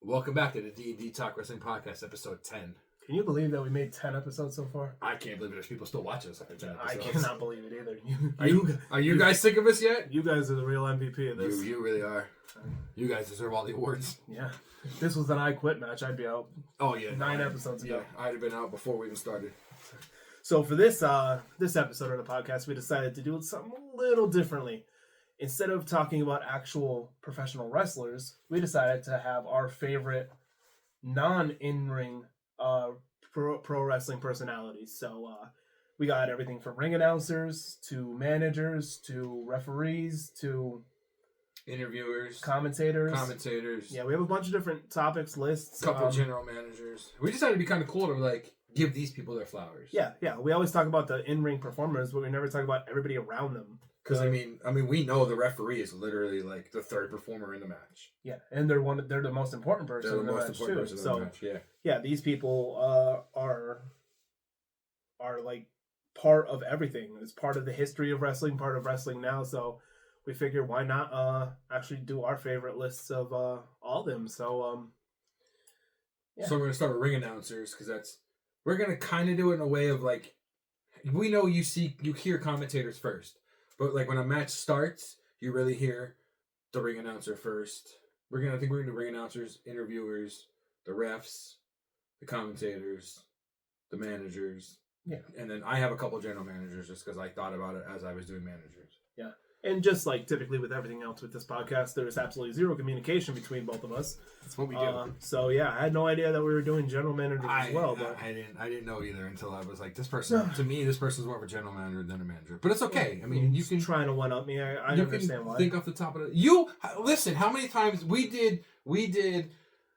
Welcome back to the DDTW Wrestling Podcast, episode 10. Can you believe that we made 10 episodes so far? I can't believe there's people still watching us after 10 I episodes. cannot believe it either. Are you guys sick of us yet? You guys are the real MVP of this. You really are. You guys deserve all the awards. Yeah. If this was an I Quit match, I'd be out. Oh, yeah. 9 episodes ago. Yeah, I'd have been out before we even started. So for this episode of the podcast, we decided to do something a little differently. Instead of talking about actual professional wrestlers, we decided to have our favorite non-in-ring pro wrestling personalities. So we got everything from ring announcers to managers to referees to interviewers, commentators. Yeah, we have a bunch of different topics, lists. Couple general managers. We decided to be kind of cool to give these people their flowers. Yeah. We always talk about the in-ring performers, but we never talk about everybody around them. Because I mean, we know the referee is literally like the third performer in the match. Yeah, and they're the most important person in the match too. So yeah, these people are like part of everything. It's part of the history of wrestling, part of wrestling now. So we figured why not actually do our favorite lists of all of them. So yeah. So we're gonna start with ring announcers because we're gonna kind of do it in a way of like, we know you hear commentators first. But like when a match starts, you really hear the ring announcer first. I think we're gonna do ring announcers, interviewers, the refs, the commentators, the managers. Yeah. And then I have a couple general managers just because I thought about it as I was doing managers. Yeah. And just like typically with everything else with this podcast, there's absolutely zero communication between both of us. That's what we do. So yeah, I had no idea that we were doing general managers as well. But I didn't know either until I was like, this person. To me, this person's more of a general manager than a manager. But it's okay. I mean, you can trying to one up me. I understand why. Think off the top of it. You listen. How many times we did?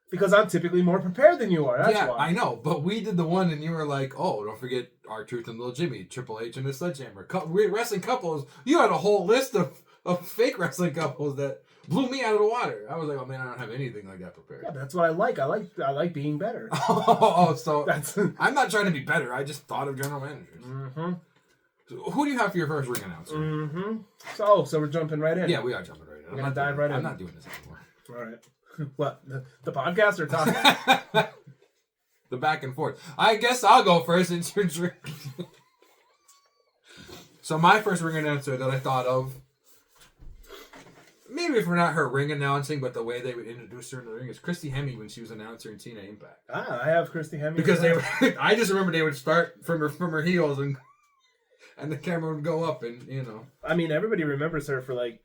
Because I'm typically more prepared than you are. That's why. I know. But we did the one, and you were like, "Oh, don't forget R-Truth and Little Jimmy, Triple H and the Sledgehammer, wrestling couples." You had a whole list of fake wrestling couples that blew me out of the water. I was like, "Oh man, I don't have anything like that prepared." Yeah, that's what I like. I like being better. So I'm not trying to be better. I just thought of general managers. Mm-hmm. So who do you have for your first ring announcer? Mm-hmm. So we're jumping right in. Yeah, we are jumping right in. I'm not doing this anymore. All right. What, the podcast or talking? The back and forth. I guess I'll go first since you're drinking. So my first ring announcer that I thought of, maybe if we're not her ring announcing, but the way they would introduce her in the ring, is Christy Hemme when she was announcer in TNA Impact. I have Christy Hemme. Because I just remember they would start from her heels and the camera would go up and, you know. I mean, everybody remembers her for like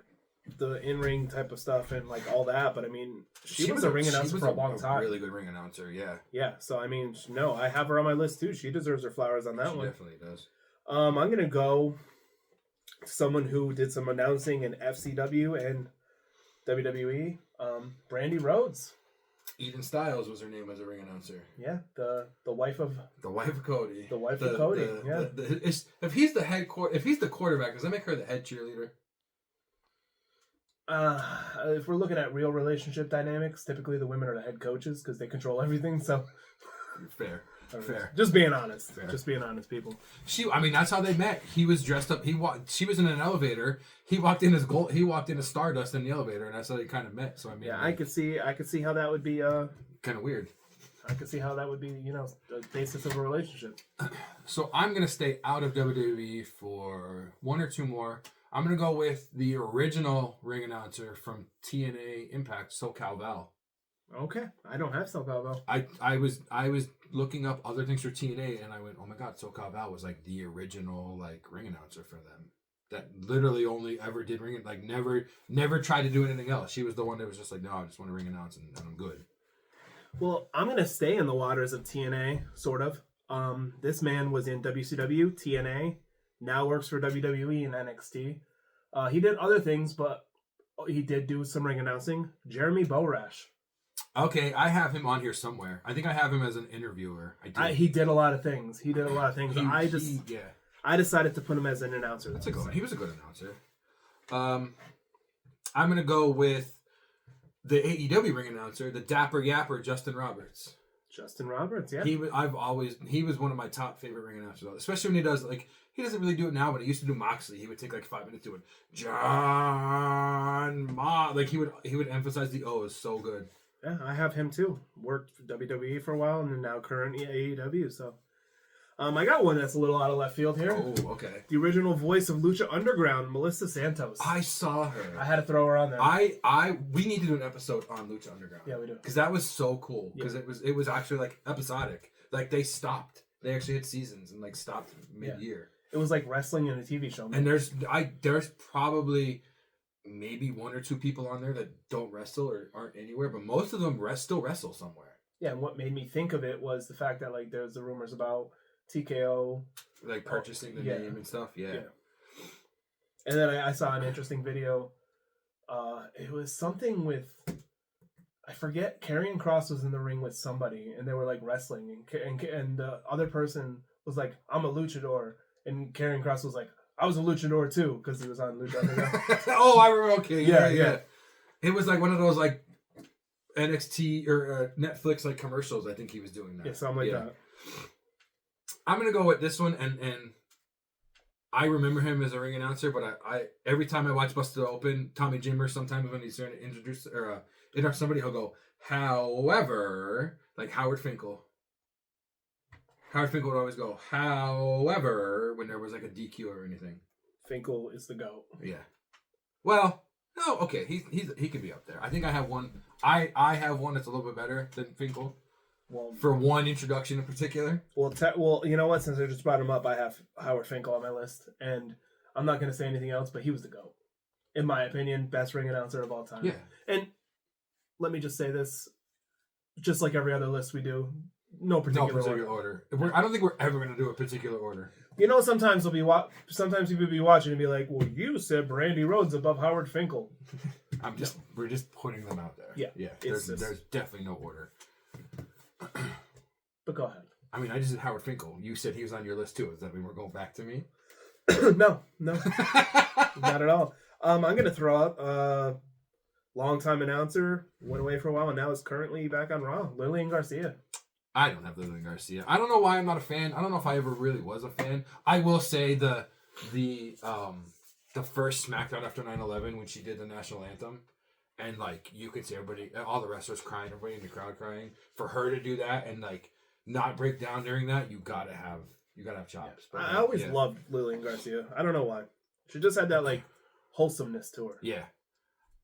the in-ring type of stuff and like all that, but I mean, she was a ring announcer for a long time. Really good ring announcer, yeah. Yeah, so I mean, no, I have her on my list too. She deserves her flowers on that one. She definitely does. I'm gonna go someone who did some announcing in FCW and WWE. Brandy Rhodes. Eden Styles was her name as a ring announcer. Yeah, the wife of Cody. The wife of Cody. Yeah. If he's the quarterback, does that make her the head cheerleader? If we're looking at real relationship dynamics, typically the women are the head coaches because they control everything. So fair. Just being honest. Fair. Just being honest, people. That's how they met. He was dressed up. She was in an elevator. He walked in as gold. He walked in as Stardust in the elevator, and that's how they kind of met. So I mean, yeah, I could see how that would be kind of weird. I could see how that would be, the basis of a relationship. So I'm gonna stay out of WWE for one or two more. I'm going to go with the original ring announcer from TNA Impact, SoCal Val. Okay. I don't have SoCal Val. I was looking up other things for TNA, and I went, oh my God, SoCal Val was like the original like ring announcer for them. That literally only ever did ring, like never tried to do anything else. She was the one that was just like, no, I just want to ring announce and I'm good. Well, I'm going to stay in the waters of TNA, sort of. This man was in WCW, TNA, now works for WWE and NXT. He did other things, but he did do some ring announcing. Jeremy Borash. Okay, I have him on here somewhere. I think I have him as an interviewer. He did a lot of things. I decided to put him as an announcer. That's a good one. He was a good announcer. I'm going to go with the AEW ring announcer, the Dapper Yapper, Justin Roberts. Justin Roberts, yeah. He was one of my top favorite ring announcers, especially when he does he doesn't really do it now, but he used to do Moxley. He would take 5 minutes doing John he would emphasize the O's so good. Yeah, I have him too. Worked for WWE for a while and now currently AEW. So, I got one that's a little out of left field here. Oh, okay. The original voice of Lucha Underground, Melissa Santos. I saw her. I had to throw her on there. We need to do an episode on Lucha Underground. Yeah, we do. Because that was so cool. Because it was actually like episodic. Like they stopped. They actually had seasons and like stopped mid-year. It was like wrestling in a TV show. And there's probably maybe one or two people on there that don't wrestle or aren't anywhere, but most of them still wrestle somewhere. Yeah, and what made me think of it was the fact that like there's the rumors about TKO like purchasing the name and stuff. Yeah. And then I saw an interesting video. It was something with, I forget, Karrion Kross was in the ring with somebody and they were like wrestling and the other person was like, I'm a luchador, and Karrion Kross was like, I was a luchador too, because he was on Lucha Underground. Oh, I remember. Okay, yeah. It was like one of those like NXT or Netflix like commercials. I think he was doing that. Yeah, something like that. I'm gonna go with this one, and I remember him as a ring announcer, but I every time I watch Busted Open, Tommy Jimmer, sometimes when he's trying to introduce or interrupt somebody, he'll go, however, like Howard Finkel. Howard Finkel would always go, however, when there was like a DQ or anything. Finkel is the GOAT. Yeah. Well, no, okay, he could be up there. I think I have one. I have one that's a little bit better than Finkel. Well, for one introduction in particular. Well, you know what? Since I just brought him up, I have Howard Finkel on my list, and I'm not going to say anything else. But he was the GOAT, in my opinion, best ring announcer of all time. Yeah. And let me just say this, just like every other list we do. No particular order. I don't think we're ever going to do a particular order. You know, sometimes sometimes people be watching and be like, "Well, you said Brandy Rhodes above Howard Finkel." We're just putting them out there. Yeah. There's definitely no order. But go ahead. I mean, I just said Howard Finkel. You said he was on your list too. Does that mean we're going back to me? No, not at all. I'm going to throw out longtime announcer, went away for a while, and now is currently back on Raw. Lillian Garcia. I don't have Lillian Garcia. I don't know why I'm not a fan. I don't know if I ever really was a fan. I will say the first SmackDown after 9/11 when she did the national anthem, and like you could see everybody, all the wrestlers crying, everybody in the crowd crying. For her to do that and like not break down during that, you gotta have chops. Yeah. I always loved Lillian Garcia. I don't know why. She just had that like wholesomeness to her. Yeah,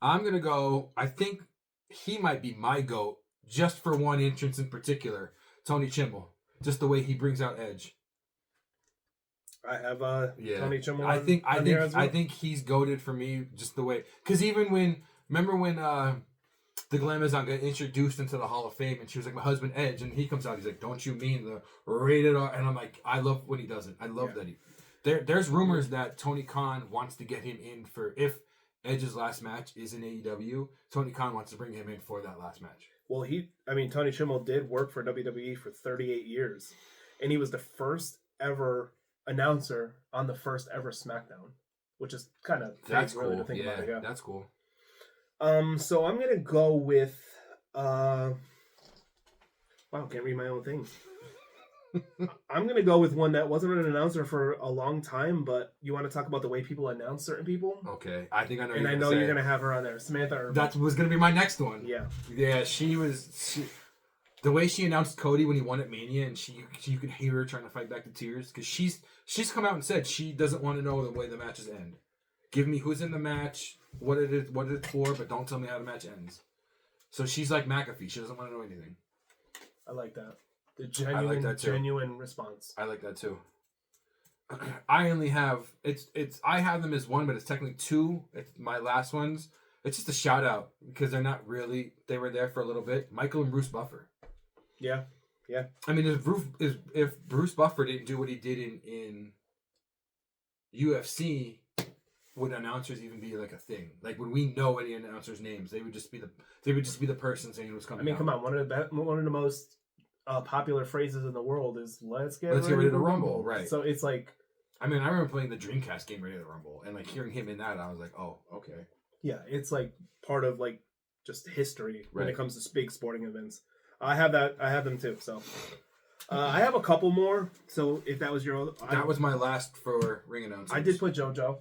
I'm gonna go. I think he might be my GOAT just for one entrance in particular. Tony Chimmel, just the way he brings out Edge. I have Tony Chimmel. I think he's goated for me just the way, because even remember when the Glamazon got introduced into the Hall of Fame and she was like, my husband Edge, and he comes out, he's like, don't you mean the rated R? And I'm like, I love when he does it. I love that there's rumors that Tony Khan wants to get him in for, if Edge's last match is in AEW, Tony Khan wants to bring him in for that last match. Well, Tony Chimmel did work for WWE for 38 years, and he was the first ever announcer on the first ever SmackDown, which is kind of cool to think about. Yeah, that's cool. So I'm gonna go with wow, can't read my own things. I'm gonna go with one that wasn't an announcer for a long time, but you want to talk about the way people announce certain people? Okay, I think I know. And I know you're gonna have her on there, Samantha Irvin. That was gonna be my next one. Yeah. She the way she announced Cody when he won at Mania, and you could hear her trying to fight back the tears, because she's come out and said she doesn't want to know the way the matches end. Give me who's in the match, what it's for, but don't tell me how the match ends. So she's like McAfee. She doesn't want to know anything. I like that. The genuine response. I like that too. I only have I have them as one, but it's technically two. It's my last ones. It's just a shout out because they're not really. They were there for a little bit. Michael and Bruce Buffer. Yeah. I mean, if Bruce Buffer didn't do what he did in UFC, would announcers even be like a thing? Like, would we know any announcers' names? They would just be the person saying who's coming. I mean, come on. One of the most popular phrases in the world is "Let's get ready to rumble." Right. So it's like, I mean, I remember playing the Dreamcast game Ready to Rumble, and like hearing him in that, I was like, oh, okay. Yeah, it's like part of like just history when it comes to big sporting events. I have them too. So I have a couple more. So if that was your own, that was my last for ring announcers. I did put JoJo.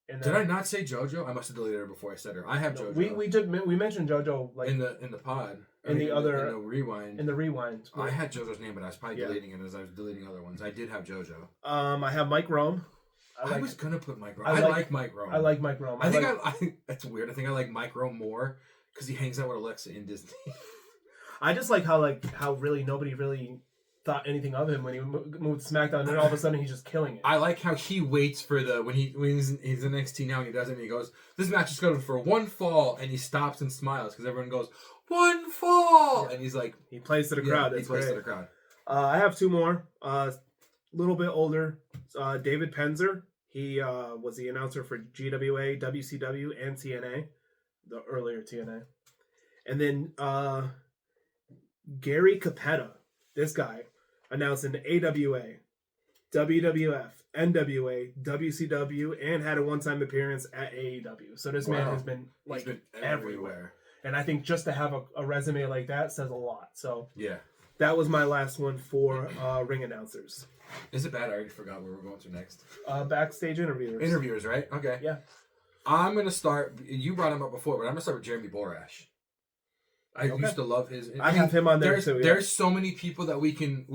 And Did I not say JoJo? I must have deleted her before I said her. I have JoJo. We mentioned JoJo like in the pod. In the rewind. In the rewind. I had JoJo's name, but I was probably deleting it as I was deleting other ones. I did have JoJo. I have Mike Rome. I was gonna put Mike Rome. I like Mike Rome. I like Mike Rome. I think that's weird. I think I like Mike Rome more because he hangs out with Alexa in Disney. I just like how really nobody really thought anything of him when he moved to SmackDown, and then all of a sudden he's just killing it. I like how he waits for when he's in NXT now and he does it and he goes, this match is going for one fall, and he stops and smiles because everyone goes, one fall, and he's like, he plays to the crowd. He plays to the crowd. I have two more. Little bit older. David Penzer. He was the announcer for GWA, WCW, and TNA, the earlier TNA. And then Gary Capetta. This guy announced in the AWA, WWF, NWA, WCW, and had a one-time appearance at AEW. So this man has been everywhere. And I think just to have a resume like that says a lot. So yeah, that was my last one for ring announcers. Is it bad? I already forgot where we're going to next. Backstage interviewers. Interviewers, right? Okay. Yeah. I'm gonna start. You brought him up before, but I'm gonna start with Jeremy Borash. I used to love his. I have him on there too. Yeah. There's so many people that we can.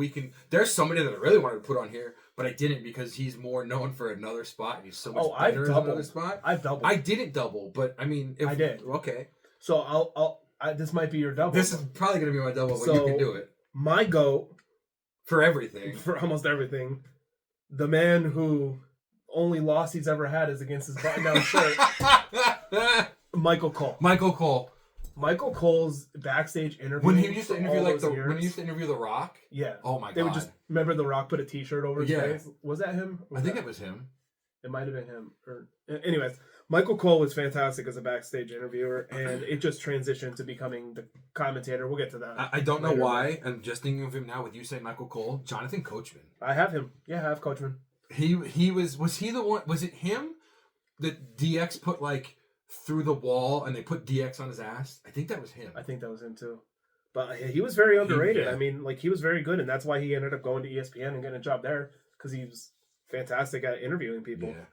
There's somebody that I really wanted to put on here, but I didn't because he's more known for another spot and he's so much better in another spot. I've doubled. I didn't double, but I mean, I did. Okay. So this might be your double. This is probably gonna be my double, but you can do it. My GOAT for everything, for almost everything, the man who only loss he's ever had is against his button-down shirt. Michael Cole. Michael Cole's backstage interview when he used to interview when he used to interview The Rock. Yeah. Oh my god. They would just remember The Rock put a T-shirt over his face. Was that him? I think it was him. It might have been him. Anyways, Michael Cole was fantastic as a backstage interviewer, and it just transitioned to becoming the commentator. We'll get to that. I don't know why. I'm just thinking of him now with you saying Michael Cole. Jonathan Coachman. I have him. Yeah, I have Coachman. He was he the one? Was it him that DX put like through the wall and they put DX on his ass? I think that was him. I think that was him too. But he was very underrated. I mean, like, he was very good, and that's why he ended up going to ESPN and getting a job there, because he was fantastic at interviewing people. Yeah.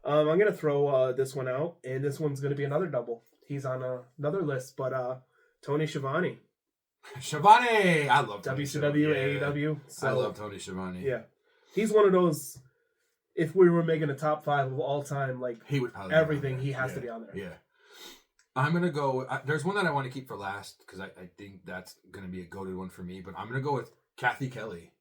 I'm going to throw this one out, and this one's going to be another double. He's on another list, but Tony Schiavone. I love Tony WCW, AEW. So, I love Tony Schiavone. Yeah. He's one of those, if we were making a top 5 of all time, like, he would probably everything, he has to be on there. Yeah. I'm going to go, there's one that I want to keep for last, because I think that's going to be a goated one for me, but I'm going to go with Kathy Kelly.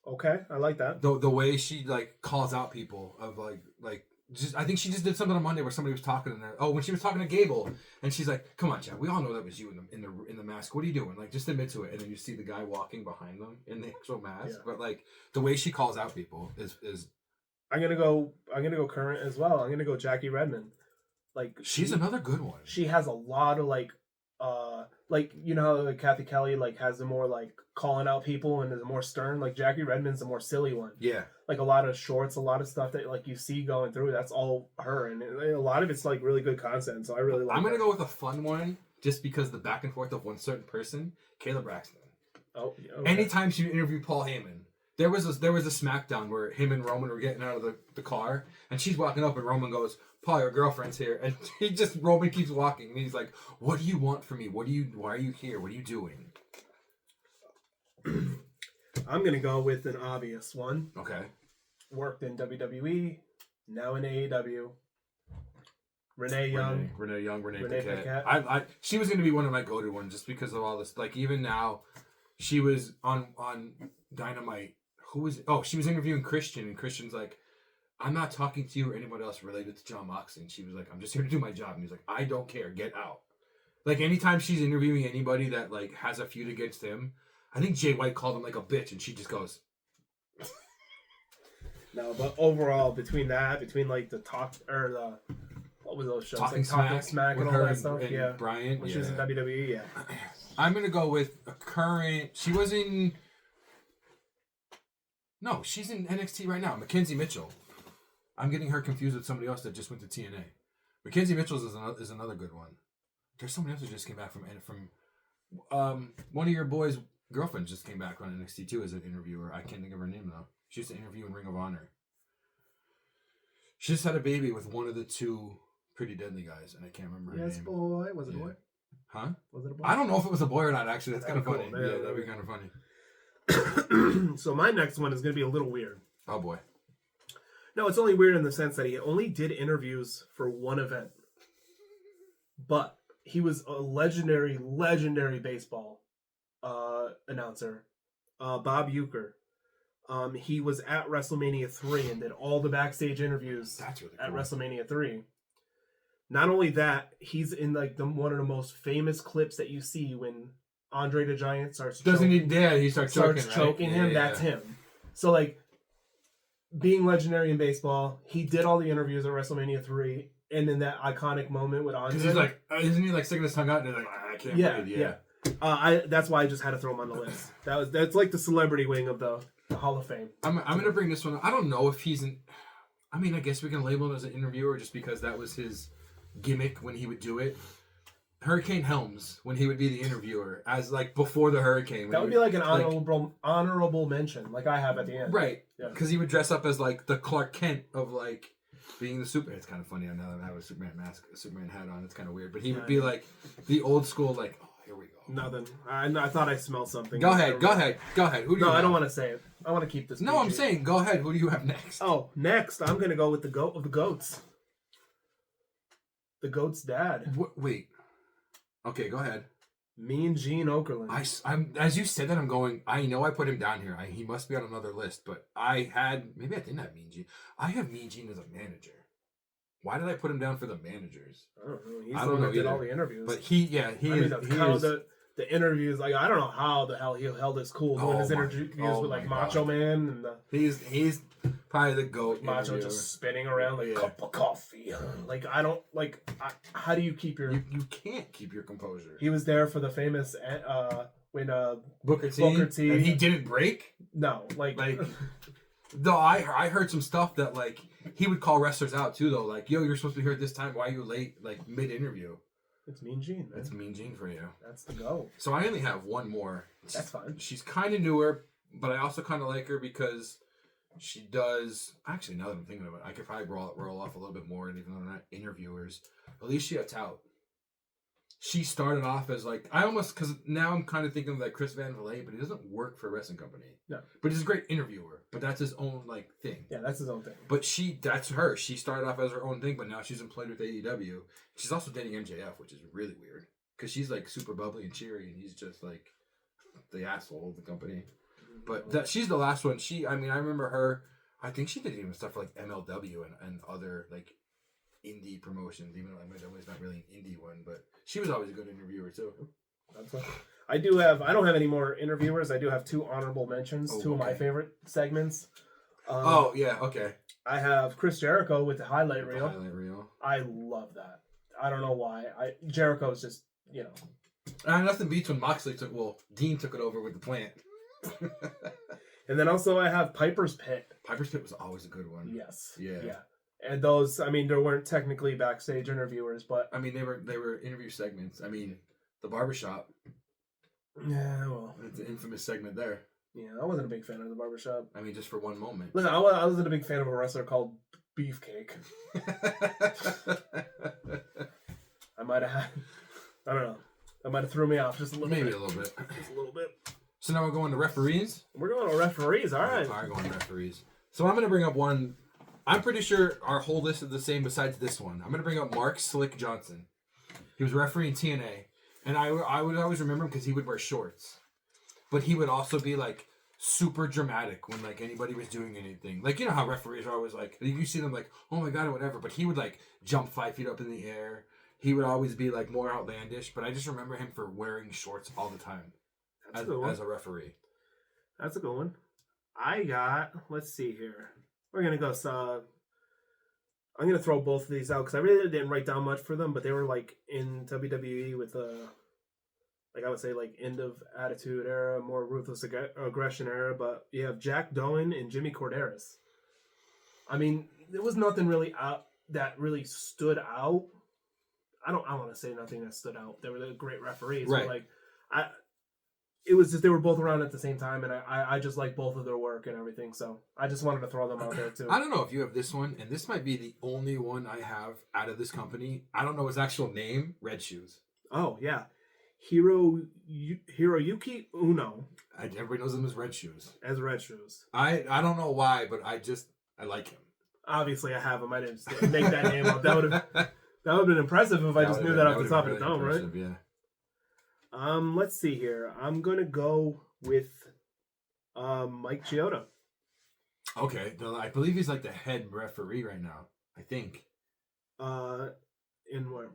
Okay, I like that. The way she, like, calls out people of, like, just, I think she just did something on Monday where somebody was talking to her. Oh, when she was talking to Gable, and she's like, "Come on, Chad, we all know that was you in the mask. What are you doing? Like, just admit to it." And then you see the guy walking behind them in the actual mask. Yeah. But like the way she calls out people is. I'm gonna go current as well. I'm gonna go Jackie Redmond. Like, she's another good one. She has a lot of like you know how like Kathy Kelly like has the more like calling out people and is more stern. Like Jackie Redmond's the more silly one. Yeah. Like a lot of shorts, a lot of stuff that like you see going through. That's all her, and a lot of it's like really good content. So I really like. I'm gonna go with a fun one just because the back and forth of one certain person, Kayla Braxton. Oh. Okay. Anytime she interviewed Paul Heyman. There was a SmackDown where him and Roman were getting out of the car, and she's walking up, and Roman goes, "Paul, your girlfriend's here," and Roman keeps walking, and he's like, "What do you want from me? Why are you here? What are you doing?" I'm gonna go with an obvious one. Okay. Worked in WWE, now in AEW. Renee Young, Renee Paquette. She was gonna be one of my go-to ones just because of all this. Like even now, she was on Dynamite. Who was it? Oh, she was interviewing Christian, and Christian's like, "I'm not talking to you or anybody else related to John Moxley." And she was like, "I'm just here to do my job." And he's like, "I don't care. Get out." Like anytime she's interviewing anybody that like has a feud against him, I think Jay White called him like a bitch, and she just goes. No, but overall, between like the talk or the what was those shows? Talking Smack and all that stuff. And Brian, when she was in WWE, yeah. I'm gonna go with a current. She was in. No, she's in NXT right now. Mackenzie Mitchell. I'm getting her confused with somebody else that just went to TNA. Mackenzie Mitchell is another good one. There's somebody else who just came back from one of your boys' girlfriends just came back on NXT too as an interviewer. I can't think of her name though. She used to interview in Ring of Honor. She just had a baby with one of the two Pretty Deadly guys, and I can't remember her Yes, name. boy. Was it a boy? Huh? Was it a boy? I don't know if it was a boy or not, actually. That's kind That'd of be funny. cool. Yeah, that'd be kind of funny. So my next one is going to be a little weird. Oh, boy. No, it's only weird in the sense that he only did interviews for one event. But he was a legendary baseball announcer, Bob Uecker. He was at WrestleMania 3 and did all the backstage interviews That's really at cool. WrestleMania 3. Not only that, he's in like one of the most famous clips that you see when Andre the Giant starts choking him. That's him. So like, being legendary in baseball, he did all the interviews at WrestleMania 3, and in that iconic moment with Andre. Because he's like, isn't he like sticking his tongue out and he's like, I can't breathe. Yeah. That's why I just had to throw him on the list. That's like the celebrity wing of the Hall of Fame. I'm gonna bring this one up. I don't know if he's an. I mean, I guess we can label him as an interviewer just because that was his gimmick when he would do it. Hurricane Helms, when he would be the interviewer, as like before the hurricane. That would be like an honorable mention, like I have at the end. Right. Yeah. Because he would dress up as like the Clark Kent of like being the Superman. It's kind of funny now that I have a Superman mask, a Superman hat on. It's kind of weird. But he would be like the old school, like, oh, here we go. Nothing. I thought I smelled something. Go ahead. Who do you have? I don't want to say it. I want to keep this. No, PG. I'm saying go ahead. Who do you have next? Oh, next I'm going to go with the goat of the goats. The goat's dad. Wait. Okay, go ahead. Mean Gene Okerlund. I'm as you said that, I'm going. I know I put him down here. He must be on another list, but maybe I didn't have Mean Gene. I have Mean Gene as a manager. Why did I put him down for the managers? I don't know. He's the one that did all the interviews. But he is. The interviews, like I don't know how the hell he held his cool doing his interviews with like Macho Man and he's probably the GOAT. Macho interviewer. Just spinning around like cup of coffee. Like I don't like. How do you keep your? You can't keep your composure. He was there for the famous when Booker T and he didn't break. No, like though I heard some stuff that like he would call wrestlers out too though, like yo, you're supposed to be here at this time. Why are you late? Like mid interview. It's Mean Gene. Man. That's Mean Gene for you. That's the go. So I only have one more. That's fine. She's kind of newer, but I also kind of like her because she does. Actually, now that I'm thinking about it, I could probably roll off a little bit more, even though they're not interviewers. Alicia Tout. She started off as like because now I'm kind of thinking of like Chris Van Vliet, but he doesn't work for a wrestling company. No, but he's a great interviewer. But that's his own like thing. Yeah, that's his own thing. But that's her. She started off as her own thing, but now she's employed with AEW. She's also dating MJF, which is really weird because she's like super bubbly and cheery, and he's just like the asshole of the company. But she's the last one. I remember her. I think she did even stuff for like MLW and other like indie promotions, even though MLW not really an indie one, but she was always a good interviewer too. I don't have any more interviewers. I do have two honorable mentions, two of my favorite segments. Okay. I have Chris Jericho with the highlight reel. I love that. I don't know why. Jericho's just, nothing beats when Dean took it over with the plant. And then also I have Piper's Pit. Piper's Pit was always a good one. Yes. Yeah. And those, there weren't technically backstage interviewers, but they were interview segments. The barbershop. Yeah, well, it's an infamous segment there. Yeah, I wasn't a big fan of the barbershop. Just for one moment. Listen, I wasn't a big fan of a wrestler called Beefcake. I might have I don't know. That might have threw me off just a little bit. Maybe a little bit. Just a little bit. So now we're going to referees? We're going to referees, all right. We are going to referees. So I'm going to bring up one. I'm pretty sure our whole list is the same besides this one. I'm going to bring up Mark Slick Johnson. He was refereeing TNA. And I would always remember him because he would wear shorts. But he would also be like super dramatic when like anybody was doing anything. Like, you know how referees are always like, you see them like, oh my God, or whatever. But he would like jump 5 feet up in the air. He would always be like more outlandish. But I just remember him for wearing shorts all the time as a referee. That's a good one. Let's see here. We're going to go, I'm going to throw both of these out because I really didn't write down much for them, but they were like in WWE with like I would say like end of Attitude Era, more ruthless aggression era, but you have Jack Doan and Jimmy Corderas. There was nothing really out that really stood out. I want to say nothing that stood out. They were great referees, right. But like was just they were both around at the same time, and I just like both of their work and everything. So I just wanted to throw them out there too. I don't know if you have this one, and this might be the only one I have out of this company. I don't know his actual name. Red Shoes. Oh yeah, Hiroyuki Uno. Everybody knows him as Red Shoes. As Red Shoes. I don't know why, but I like him. Obviously, I have him. I didn't just make that name up. That would have been impressive if I just knew that off the top of the dome, right? Yeah. Let's see here. I'm gonna go with Mike Chioda. Okay, I believe he's like the head referee right now. I think. In where?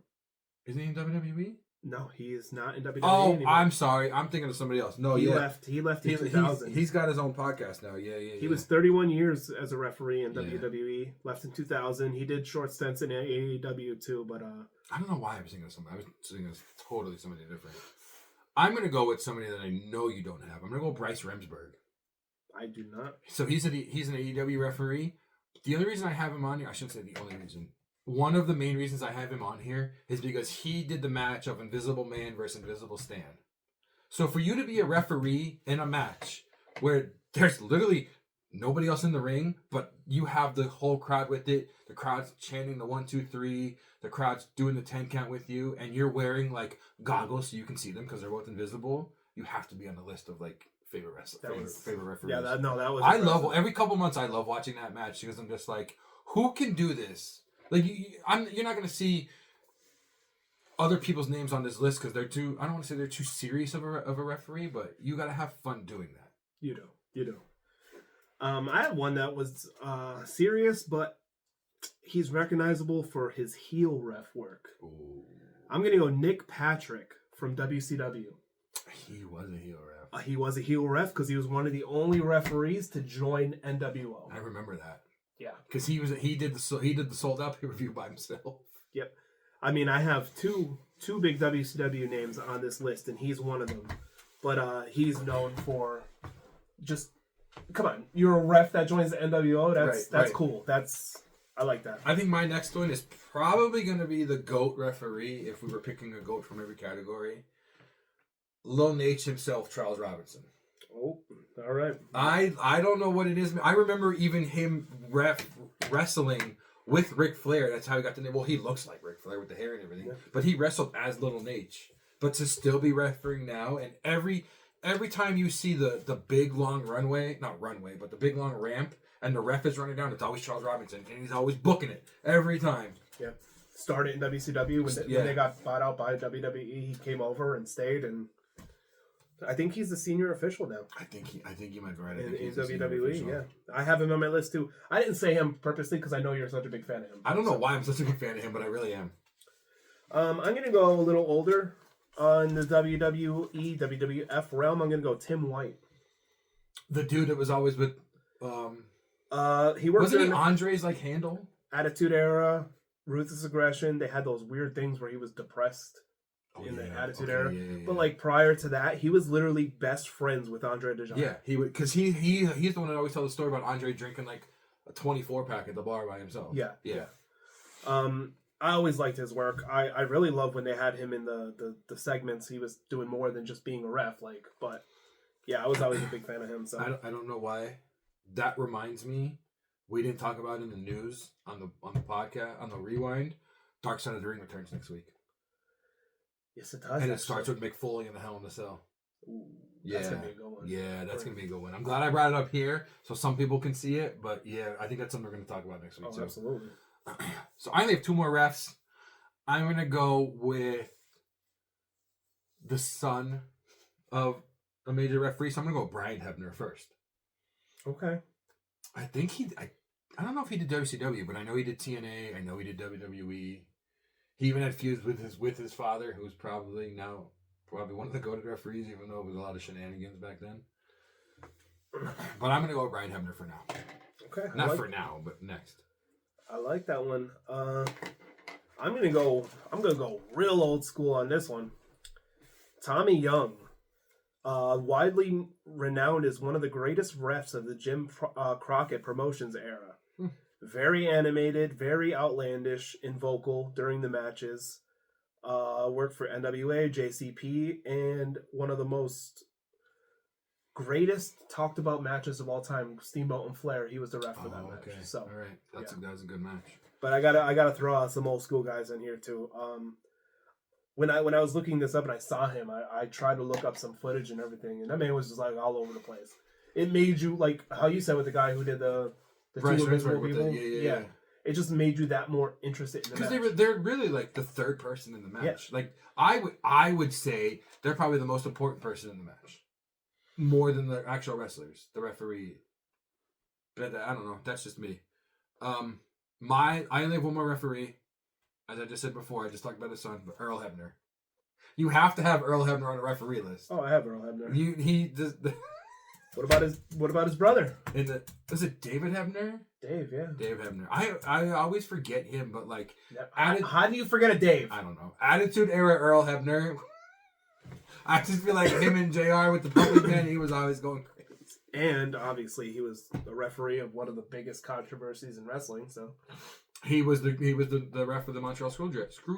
Isn't he in WWE? No, he is not in WWE. Oh, anymore. I'm sorry. I'm thinking of somebody else. No, he left. He left in 2000. He's got his own podcast now. Yeah. He was 31 years as a referee in WWE. Left in 2000. He did short stints in AEW too, but I don't know why I was thinking of somebody. I was thinking of totally somebody different. I'm gonna go with somebody that I know you don't have. I'm gonna go Bryce Remsburg. I do not. So he's an AEW referee. The only reason I have him on here, I shouldn't say the only reason. One of the main reasons I have him on here is because he did the match of Invisible Man versus Invisible Stan. So for you to be a referee in a match where there's literally nobody else in the ring, but you have the whole crowd with it, the crowd's chanting the 1, 2, 3, the crowd's doing the 10 count with you, and you're wearing like goggles so you can see them because they're both invisible, you have to be on the list of like favorite referees. Yeah, that was. I love every couple months. I love watching that match because I'm just like, who can do this? Like you're not gonna see other people's names on this list because they're too. I don't want to say they're too serious of a referee, but you gotta have fun doing that. You do. I had one that was serious, but he's recognizable for his heel ref work. Ooh. I'm gonna go Nick Patrick from WCW. He was a heel ref. He was a heel ref because he was one of the only referees to join NWO. I remember that. Yeah, because he did the sold out pay per view by himself. Yep. I mean, I have two big WCW names on this list, and he's one of them. But he's known for just come on. You're a ref that joins the NWO. That's cool. I like that. I think my next one is probably going to be the GOAT referee if we were picking a GOAT from every category. Lil Nate himself, Charles Robinson. Oh, all right. I don't know what it is. I remember even him wrestling with Ric Flair. That's how he got the name. Well, he looks like Ric Flair with the hair and everything. Yeah. But he wrestled as Little Nate. But to still be refereeing now, and every time you see the big long but the big long ramp, and the ref is running down, it's always Charles Robinson, and he's always booking it every time. Yeah. Started in WCW when they got bought out by WWE. He came over and stayed, and I think he's the senior official now. I think you might be right. In WWE, yeah. I have him on my list too. I didn't say him purposely because I know you're such a big fan of him. I don't know why I'm such a big fan of him, but I really am. I'm going to go a little older on the WWE, WWF realm. I'm going to go Tim White. The dude that was always with... he worked wasn't he Andre's like handle? Attitude Era, Ruthless Aggression. They had those weird things where he was depressed. The Attitude Era. Yeah. But like prior to that, he was literally best friends with Andre the Giant. Yeah, he would, because he's the one that always tells the story about Andre drinking like a 24 pack at the bar by himself. Yeah. I always liked his work. I really love when they had him in the segments. He was doing more than just being a ref. But yeah, I was always a big fan of him. So I don't know why. That reminds me, we didn't talk about it in the news on the podcast on the Rewind. Dark Side of the Ring returns next week. Yes, it does. And it starts with Mick Foley in the Hell in a Cell. Ooh, that's going to be a good one. Yeah, that's going to be a good one. I'm glad I brought it up here so some people can see it. But yeah, I think that's something we're going to talk about next week. Oh, absolutely. So I only have two more refs. I'm going to go with the son of a major referee. So I'm going to go Brian Hebner first. Okay. I think I don't know if he did WCW, but I know he did TNA. I know he did WWE. He even had feuds with his father, who's probably one of the goated referees, even though it was a lot of shenanigans back then. But I'm gonna go with Brian Hebner for now. Okay. Not for now, but next. I like that one. I'm gonna go real old school on this one. Tommy Young, widely renowned as one of the greatest refs of the Jim Crockett Promotions era. Very animated, very outlandish in vocal during the matches. Worked for NWA, JCP, and one of the most greatest talked about matches of all time, Steamboat and Flair. He was the ref for that match. Okay. So, all right, that was a good match. but I gotta throw out some old school guys in here too. When I was looking this up and I saw him, I tried to look up some footage and everything, and that man was just like all over the place. It made you like how you said with the guy who did the Bryce two invisible Remsburg with people. yeah. It just made you that more interested in the match. Because they're really like the third person in the match. Yeah. Like I would say they're probably the most important person in the match, more than the actual wrestlers, the referee. But I don't know. That's just me. I only have one more referee. As I just said before, I just talked about his son, but Earl Hebner. You have to have Earl Hebner on a referee list. Oh, I have Earl Hebner. He does. What about his brother? Was it David Hebner? Dave, yeah. Dave Hebner. I always forget him, but like... How do you forget a Dave? I don't know. Attitude Era Earl Hebner. I just feel like him and JR with the puppy man, he was always going crazy. And obviously he was the referee of one of the biggest controversies in wrestling, so... He was the ref of the Montreal Screw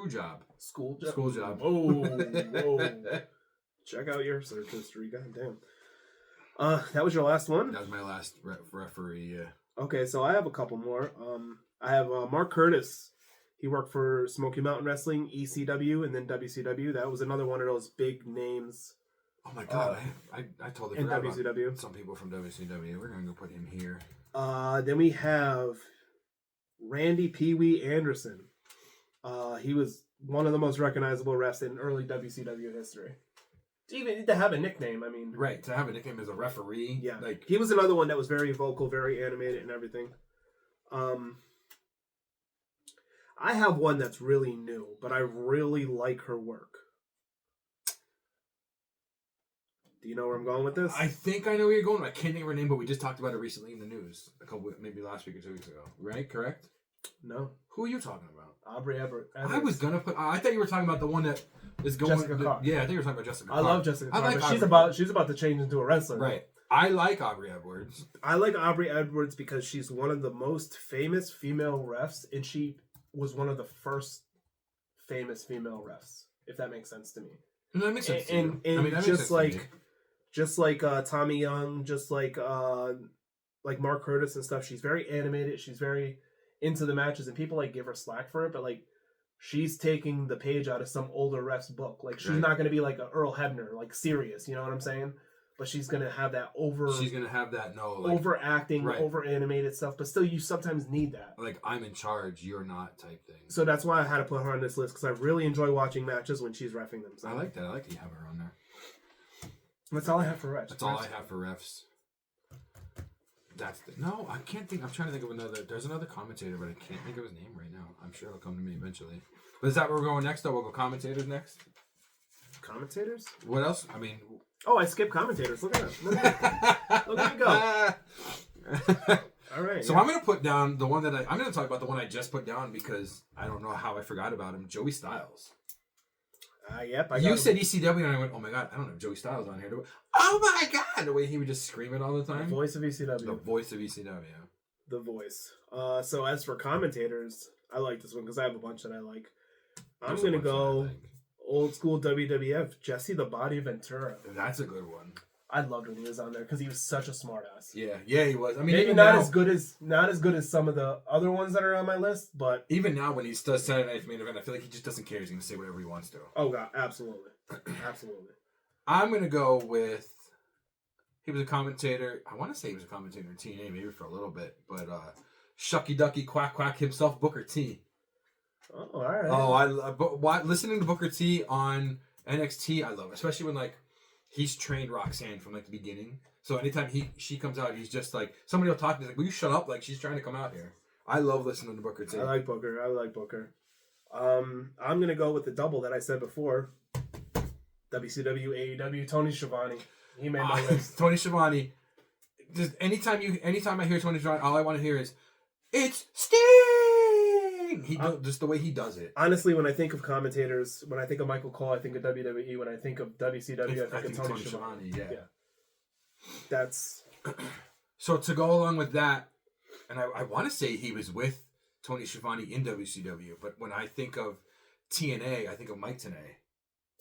Job. School job. Whoa. Check out your search history, goddamn. That was your last one? That was my last referee, yeah. Okay, so I have a couple more. I have Mark Curtis. He worked for Smoky Mountain Wrestling, ECW, and then WCW. That was another one of those big names. Oh my god, I totally forgot WCW. About some people from WCW. We're going to go put him here. Then we have Randy Pee-wee Anderson. He was one of the most recognizable refs in early WCW history. Even to have a nickname, I mean... Right, to have a nickname as a referee. Yeah. Like, he was another one that was very vocal, very animated and everything. I have one that's really new, but I really like her work. Do you know where I'm going with this? I think I know where you're going. I can't think of her name, but we just talked about it recently in the news. Maybe last week or 2 weeks ago. Right? Correct? No. Who are you talking about? Aubrey Edwards. I was going to put... I thought you were talking about the one that... is going Jessica Carr. Yeah, I think you were talking about Jessica Carr. I love Jessica Carr. Like she's about to change into a wrestler. Right. I like Aubrey Edwards. I like Aubrey Edwards because she's one of the most famous female refs, and she was one of the first famous female refs, if that makes sense to me. And that makes sense to you. And just like Tommy Young, just like Mark Curtis and stuff, she's very animated. She's very into the matches, and people like give her slack for it, but like she's taking the page out of some older ref's book. Like she's not going to be like a Earl Hebner, like serious. You know what I'm saying? But she's going to have that overacting, over animated stuff. But still, you sometimes need that. Like I'm in charge, you're not type thing. So that's why I had to put her on this list because I really enjoy watching matches when she's reffing them. So I like that. I like that you have her on there. That's all I have for refs. That's all I have for refs. No, I can't think. I'm trying to think of another. There's another commentator, but I can't think of his name right now. I'm sure it'll come to me eventually. But is that where we're going next, though? We'll go commentators next? Commentators? What else? I mean... Oh, I skipped commentators. Look at that. Look at me go. All right. So I'm going to put down the one that I'm going to talk about the one I just put down because I don't know how I forgot about him. Joey Styles. Yep. You said ECW and I went, oh my god, I don't have Joey Styles on here. Oh my god! The way he would just scream it all the time. The voice of ECW. The voice of ECW. The voice. So as for commentators, I like this one because I have a bunch that I like. I'm going to go old school WWF, Jesse the Body Ventura. That's a good one. I loved when he was on there because he was such a smartass. Yeah, he was. I mean, maybe not as good as some of the other ones that are on my list, but even now when he does Saturday Night's Main Event, I feel like he just doesn't care. He's going to say whatever he wants to. Oh god, absolutely, absolutely. I'm going to go with. He was a commentator. I want to say he was a commentator in TNA maybe for a little bit, but Shucky Ducky Quack Quack himself, Booker T. Oh, all right. Oh, listening to Booker T on NXT, I love it, especially when like. He's trained Roxanne from like the beginning. So anytime she comes out, he's just like somebody will talk to him, like, will you shut up? Like she's trying to come out here. I love listening to Booker T. I like Booker. I'm gonna go with the double that I said before. WCW, AEW, Tony Schiavone. He made my list. Tony Schiavone. Just anytime I hear Tony Schiavone, all I want to hear is it's Sting. Just the way he does it. Honestly, when I think of commentators, when I think of Michael Cole, I think of WWE. When I think of WCW, I think of Tony Schiavone. Yeah. That's so to go along with that, and I want to say he was with Tony Schiavone in WCW, but when I think of TNA, I think of Mike Tenay.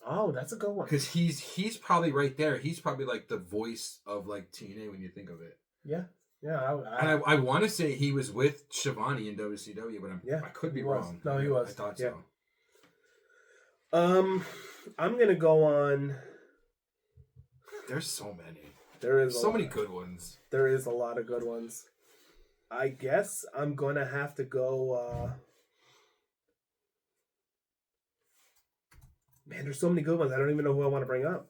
Oh, that's a good one. Because he's probably right there. He's probably like the voice of like TNA when you think of it. Yeah, yeah. And I want to say he was with Shivani in WCW, but I could be wrong. No, he was. I thought yeah. so. I'm gonna go on. There's so many. There is so many good ones. There is a lot of good ones. I guess I'm gonna have to go. Man, there's so many good ones. I don't even know who I want to bring up.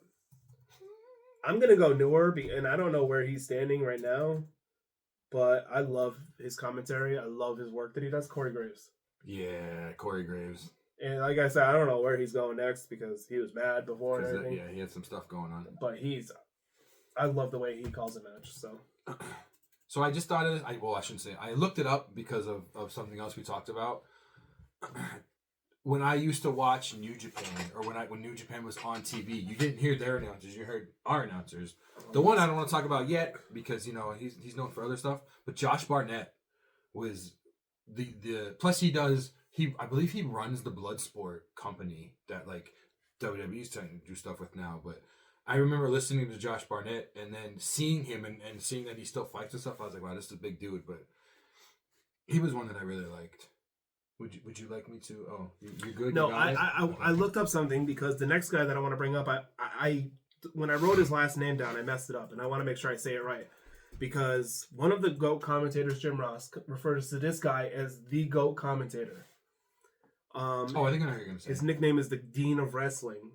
I'm gonna go newer, and I don't know where he's standing right now, but I love his commentary. I love his work that he does. Corey Graves. Yeah, Corey Graves. And like I said, I don't know where he's going next because he was bad before and everything. Yeah, he had some stuff going on. But I love the way he calls a match. So I just thought I shouldn't say. I looked it up because of something else we talked about. When I used to watch New Japan, or when New Japan was on TV, you didn't hear their announcers. You heard our announcers. The one I don't want to talk about yet because he's known for other stuff. But Josh Barnett was the plus I believe he runs the Bloodsport company that like WWE's trying to do stuff with now. But I remember listening to Josh Barnett and then seeing him and seeing that he still fights and stuff. I was like, wow, this is a big dude. But he was one that I really liked. Would you like me to? Oh, you're good. No, I looked up something because the next guy that I want to bring up, I when I wrote his last name down, I messed it up, and I want to make sure I say it right because one of the GOAT commentators, Jim Ross, refers to this guy as the GOAT commentator. I think I know what you're gonna say. His nickname is the Dean of Wrestling,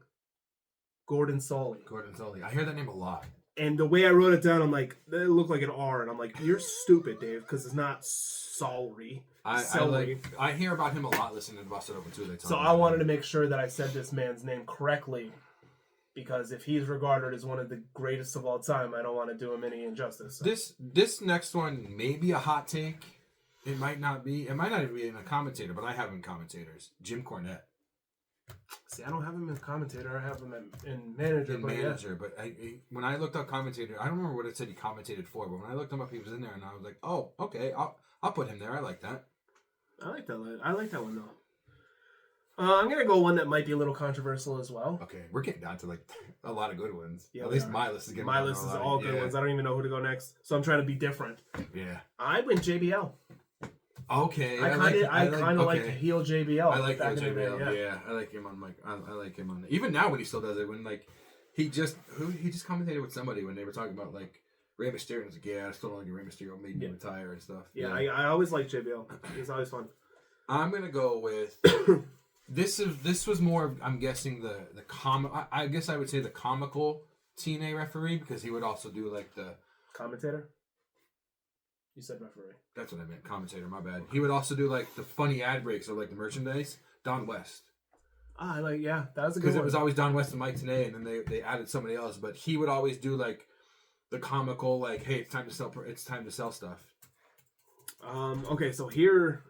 Gordon Soley. Gordon Soley. I hear that name a lot. And the way I wrote it down, I'm like, it looked like an R, and I'm like, you're stupid, Dave, because it's not Solry. I hear about him a lot listening to Busted Open too. So I wanted to make sure that I said this man's name correctly, because if he's regarded as one of the greatest of all time, I don't want to do him any injustice. So. This next one may be a hot take. It might not be. It might not even be in a commentator, but I have him commentators. Jim Cornette. See, I don't have him as commentator. I have him in manager. But when I looked up commentator, I don't remember what it said he commentated for, but when I looked him up, he was in there, and I was like, oh, okay, I'll put him there. I like that. I like that one though. I'm gonna go one that might be a little controversial as well. Okay, we're getting down to like a lot of good ones. Yeah, at least my list is getting. My list is all good ones. I don't even know who to go next, so I'm trying to be different. Yeah, I went JBL. Okay, I kind of like to heel JBL. I like heel JBL. Yeah, I like him on Mike. I like him on even now when he still does it. When like he just commentated with somebody when they were talking about like Rey Mysterio. And was like, yeah, I still don't like Rey Mysterio made me retire and stuff. Yeah, I always like JBL. He's always fun. I'm gonna go with this was more. I'm guessing the I guess I would say the comical TNA referee because he would also do like the commentator. You said referee. That's what I meant. Commentator, my bad. He would also do like the funny ad breaks of like the merchandise. Don West. That was a good one. Because it was always Don West and Mike Tenay, and then they added somebody else. But he would always do like the comical, like, hey, it's time to sell stuff. Okay, so here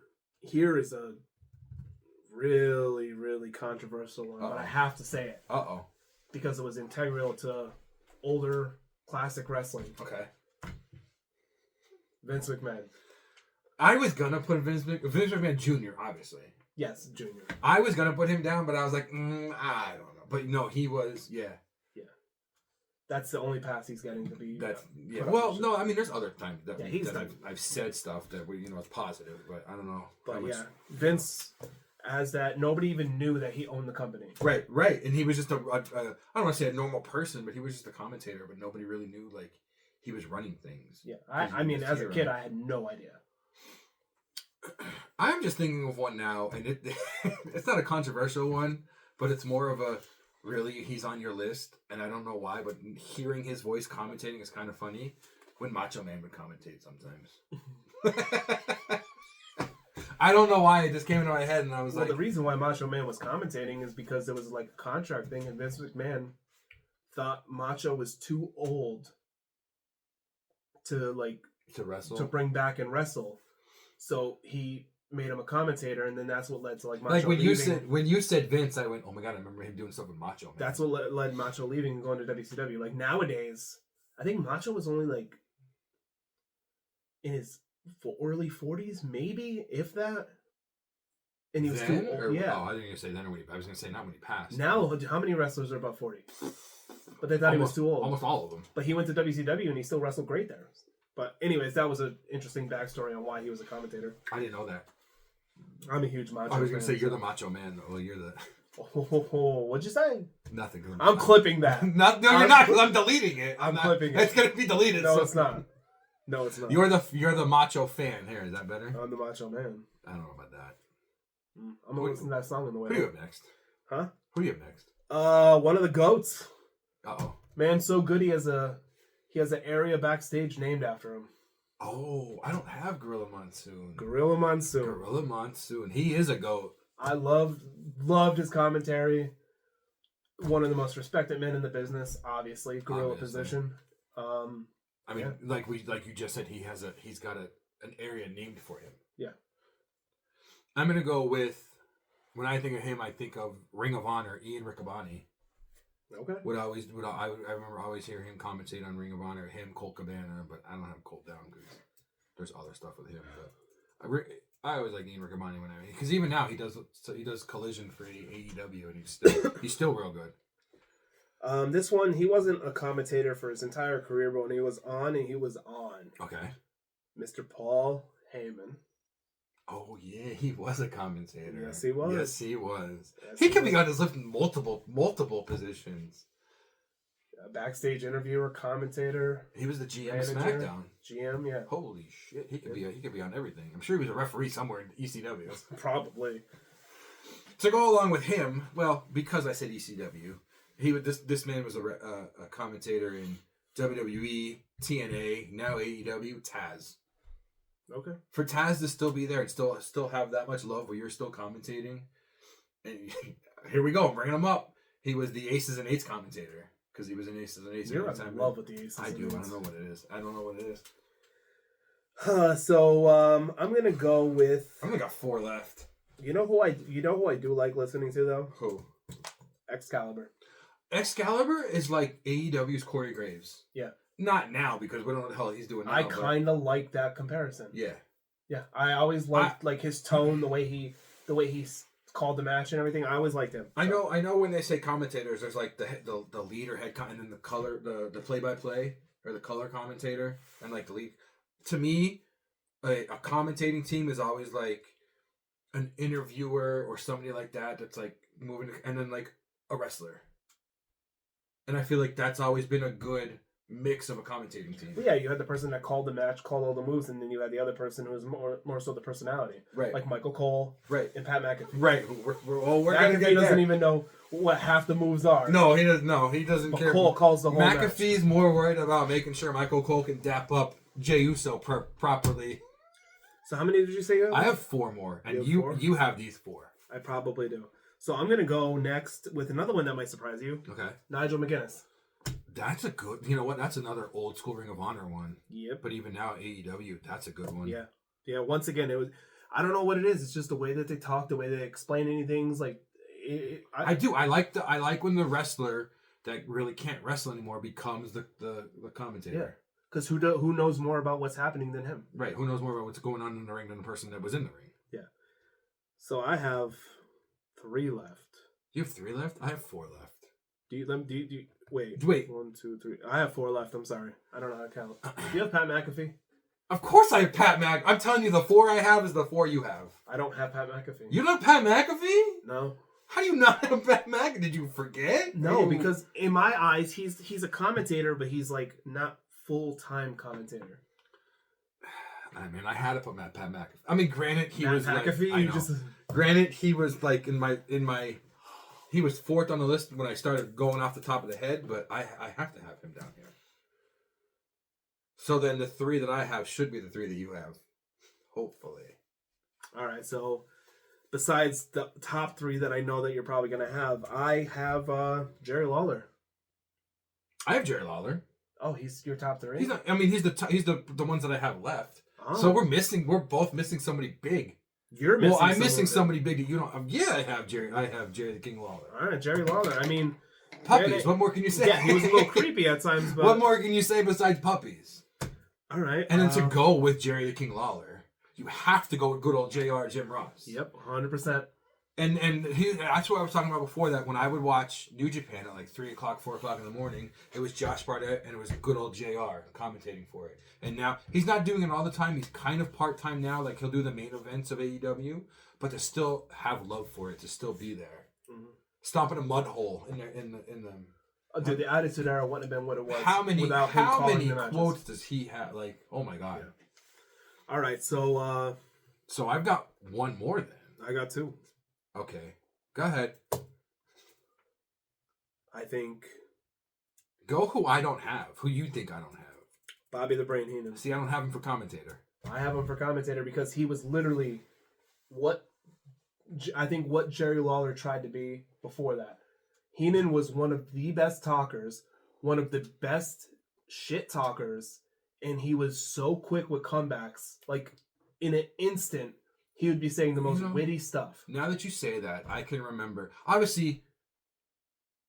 is a really, really controversial one, but I have to say it. Because it was integral to older classic wrestling. Okay. Vince McMahon. I was gonna put Vince McMahon Jr. Obviously. Yes, Jr. I was gonna put him down, but I was like, I don't know. But no, he was, yeah. That's the only pass he's getting to be. Well, no, I mean, there's other times that I've said stuff that it's positive, but I don't know. But Vince has that. Nobody even knew that he owned the company. Right, and he was just I don't want to say a normal person, but he was just a commentator. But nobody really knew like he was running things. Yeah, I mean, as a kid, I had no idea. I'm just thinking of one now, and it's not a controversial one, but it's more of a really he's on your list, and I don't know why, but hearing his voice commentating is kind of funny. When Macho Man would commentate sometimes. I don't know why it just came into my head, and I was like, the reason why Macho Man was commentating is because there was like a contract thing, and Vince McMahon thought Macho was too old to wrestle, to bring back and wrestle. So he made him a commentator, and then that's what led to Macho like when leaving. you said Vince, I went, oh my god, I remember him doing stuff with Macho Man. That's what led Macho leaving and going to WCW. Like nowadays, I think Macho was only like in his early 40s, maybe if that. And he was then, too old. or, Yeah. Oh, I didn't even say then. I was going to say not when he passed. Now, how many wrestlers are above 40? But they thought he was too old. Almost all of them. But he went to WCW and he still wrestled great there. But anyways, that was an interesting backstory on why he was a commentator. I didn't know that. I'm a huge Macho I was going to fan, say you're the Macho Man. Well, you're the... What'd you say? Nothing. I'm clipping that. You're not, because I'm deleting it. I'm clipping it. It's going to be deleted. No, so. it's not. No, it's not. You're the Macho fan. Here, is that better? I'm the Macho Man. I don't know about that. I'm going to listen to that song on the way. Who do you have next? Huh? Who do you have next? One of the GOATs. Uh-oh. Man, so good he has an area backstage named after him. Oh, I don't have Gorilla Monsoon. Gorilla Monsoon. Gorilla Monsoon. He is a GOAT. I loved his commentary. One of the most respected men in the business, obviously. Gorilla position. I mean, like you just said, he's got an area named for him. Yeah. I'm gonna go with, when I think of him, I think of Ring of Honor, Ian Riccaboni. Okay. I remember always hearing him commentate on Ring of Honor, him, Colt Cabana, but I don't have Colt down because there's other stuff with him. But I always like Ian Riccaboni because even now he does Collision for AEW and he's still real good. This one, he wasn't a commentator for his entire career, but when he was on, he was on. Okay. Mr. Paul Heyman. Oh yeah, he was a commentator. Yes, he was. Yes, he was. Yes, He could be on his lift in multiple positions. A backstage interviewer, commentator. He was the GM manager, of SmackDown. GM, yeah. Holy shit, he could be on everything. I'm sure he was a referee somewhere in ECW. Probably. To go along with him, well, because I said ECW, this man was a commentator in WWE, TNA, now AEW, Taz. Okay. For Taz to still be there and still have that much love where you're still commentating, and here we go, I'm bringing him up. He was the Aces and Eights commentator because he was in Aces and Eights. You're in love with the Aces. I do. I don't know what it is. So I'm gonna go with. I've only got 4 left. You know who I do like listening to though? Who? Excalibur. Excalibur is like AEW's Corey Graves. Yeah. Not now because we don't know what the hell he's doing now. I kind of like that comparison. Yeah. Yeah. I always liked like his tone, the way he called the match and everything. I always liked him. So. I know when they say commentators, there's like the lead or head and then the color, the play-by-play or the color commentator and like the lead. To me, a commentating team is always like an interviewer or somebody like that's like moving, and then like a wrestler. And I feel like that's always been a good mix of a commentating team. Well, yeah, you had the person that called the match, called all the moves, and then you had the other person who was more so the personality, right? Like Michael Cole, right, and Pat McAfee, right. We're gonna get doesn't even know what half the moves are. No, he doesn't. No, he doesn't care. Cole calls the whole McAfee's match. More worried about making sure Michael Cole can dap up Jey Uso properly. So how many did you say you have? I have 4 more, and you have these 4. I probably do. So I'm gonna go next with another one that might surprise you. Okay, Nigel McGuinness. That's a good. You know what? That's another old school Ring of Honor one. Yep. But even now AEW, that's a good one. Yeah. Yeah. Once again, it was. I don't know what it is. It's just the way that they talk, the way they explain anything. Like, I do. I like when the wrestler that really can't wrestle anymore becomes the commentator. Yeah. Because who knows more about what's happening than him? Right. Who knows more about what's going on in the ring than the person that was in the ring? Yeah. So I have 3 left. You have 3 left? I have 4 left. Do you wait. 1, 2, 3. I have 4 left. I'm sorry. I don't know how to count. Do you have Pat McAfee? Of course I have Pat Mc. I'm telling you, the 4 I have is the 4 you have. I don't have Pat McAfee. You don't have Pat McAfee? No. How do you not have Pat McAfee? Did you forget? No, because in my eyes, he's a commentator, but he's like not full-time commentator. I mean, I had to put Pat McAfee. I mean, granted, he Matt was McAfee. like, granted, he was like in my. He was 4th on the list when I started going off the top of the head, but I have to have him down here. So then the 3 that I have should be the 3 that you have. Hopefully. All right, so besides the top 3 that I know that you're probably going to have, I have Jerry Lawler. I have Jerry Lawler. Oh, he's your top 3? He's not, I mean, he's the ones that I have left. Oh. So we're both missing somebody big. You're missing. Well, I'm missing somebody big that you don't. Yeah, I have Jerry the King Lawler. All right, Jerry Lawler. I mean, puppies. What more can you say? Yeah, he was a little creepy at times. But what more can you say besides puppies? All right, and then to go with Jerry the King Lawler, you have to go with good old JR Jim Ross. Yep, 100%. And that's what I was talking about before, that when I would watch New Japan at like 3 o'clock, 4 o'clock in the morning, it was Josh Barnett and it was good old JR commentating for it. And now, he's not doing it all the time. He's kind of part-time now. Like, he'll do the main events of AEW, but to still have love for it, to still be there. Mm-hmm. Stomping a mud hole in them. Dude, the Attitude Era wouldn't have been what it was. How many quotes does he have? Like, oh my God. Yeah. All right, so... So I've got one more then. I got two. Okay. Go ahead. I think... Go who I don't have. Who you think I don't have. Bobby the Brain Heenan. See, I don't have him for commentator. I have him for commentator because he was literally what Jerry Lawler tried to be before that. Heenan was one of the best talkers, one of the best shit talkers, and he was so quick with comebacks. Like, in an instant, he would be saying the most witty stuff. Now that you say that, I can remember. Obviously,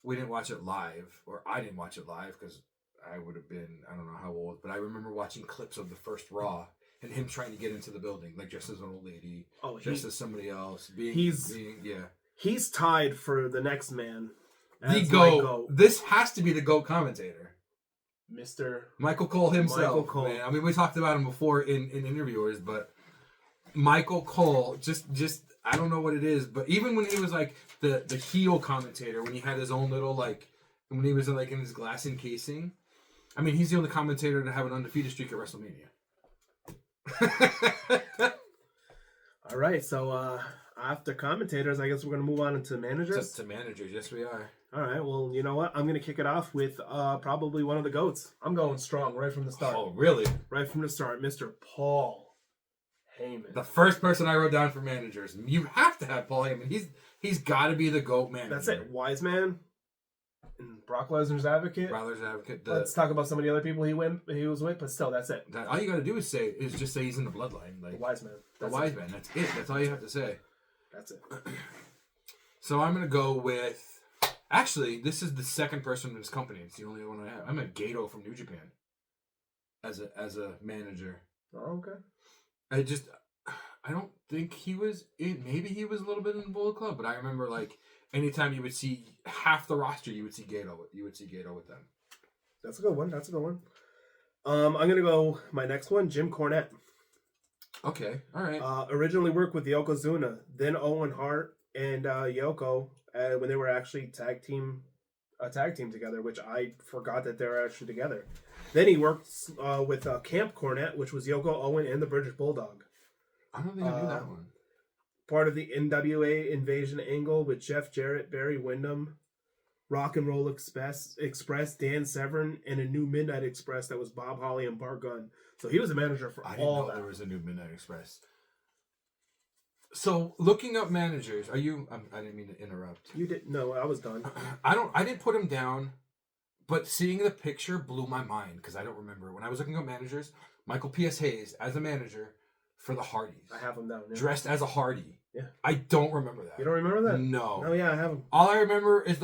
we didn't watch it live, or I didn't watch it live because I would have been, I don't know how old, but I remember watching clips of the first Raw and him trying to get into the building, like just as an old lady, just as somebody else. He's tied for the next man. The GOAT. This has to be the GOAT commentator. Mr. Michael Cole himself. Michael Cole. Man. I mean, we talked about him before in interviewers, but Michael Cole, just I don't know what it is, but even when he was like the heel commentator, when he had his own little like, when he was like in his glass encasing, I mean, he's the only commentator to have an undefeated streak at WrestleMania. All right, so after commentators, I guess we're going to move on into managers. To managers, yes we are. All right, well, you know what? I'm going to kick it off with probably one of the GOATs. I'm going strong right from the start. Oh, really? Right from the start, Mr. Paul Heyman. The first person I wrote down for managers. You have to have Paul Heyman. He's got to be the GOAT manager. That's it. Wise man. And Brock Lesnar's advocate. Let's talk about some of the other people he was with, but still, that's it. All you got to do is just say he's in the bloodline. Like, the wise man. Wise man. That's it. That's all you have to say. That's it. So I'm going to go with... Actually, this is the second person in this company. It's the only one I have. I'm a Gato from New Japan as a manager. Oh, okay. I don't think he was in... Maybe he was a little bit in the Bullet Club, but I remember, like, anytime you would see half the roster, you would see Gato with them. That's a good one. I'm going to go my next one, Jim Cornette. Okay, all right. Originally worked with Yokozuna, then Owen Hart and Yoko when they were actually a tag team together, which I forgot that they were actually together. Then he worked with Camp Cornette, which was Yoko, Owen, and the British Bulldog. I don't think I knew that one. Part of the NWA Invasion angle with Jeff Jarrett, Barry Windham, Rock and Roll Express, Dan Severn, and a new Midnight Express that was Bob Holly and Bart Gunn. So he was a manager for all that. I didn't know there was a new Midnight Express. So looking up managers, I didn't mean to interrupt. You didn't? No, I was done. I didn't put him down, but seeing the picture blew my mind because I don't remember when I was looking up managers. Michael P.S. Hayes as a manager for the Hardys. I have him down. Yeah. Dressed as a Hardy. Yeah. I don't remember that. You don't remember that? No. Oh yeah, I have him. All I remember is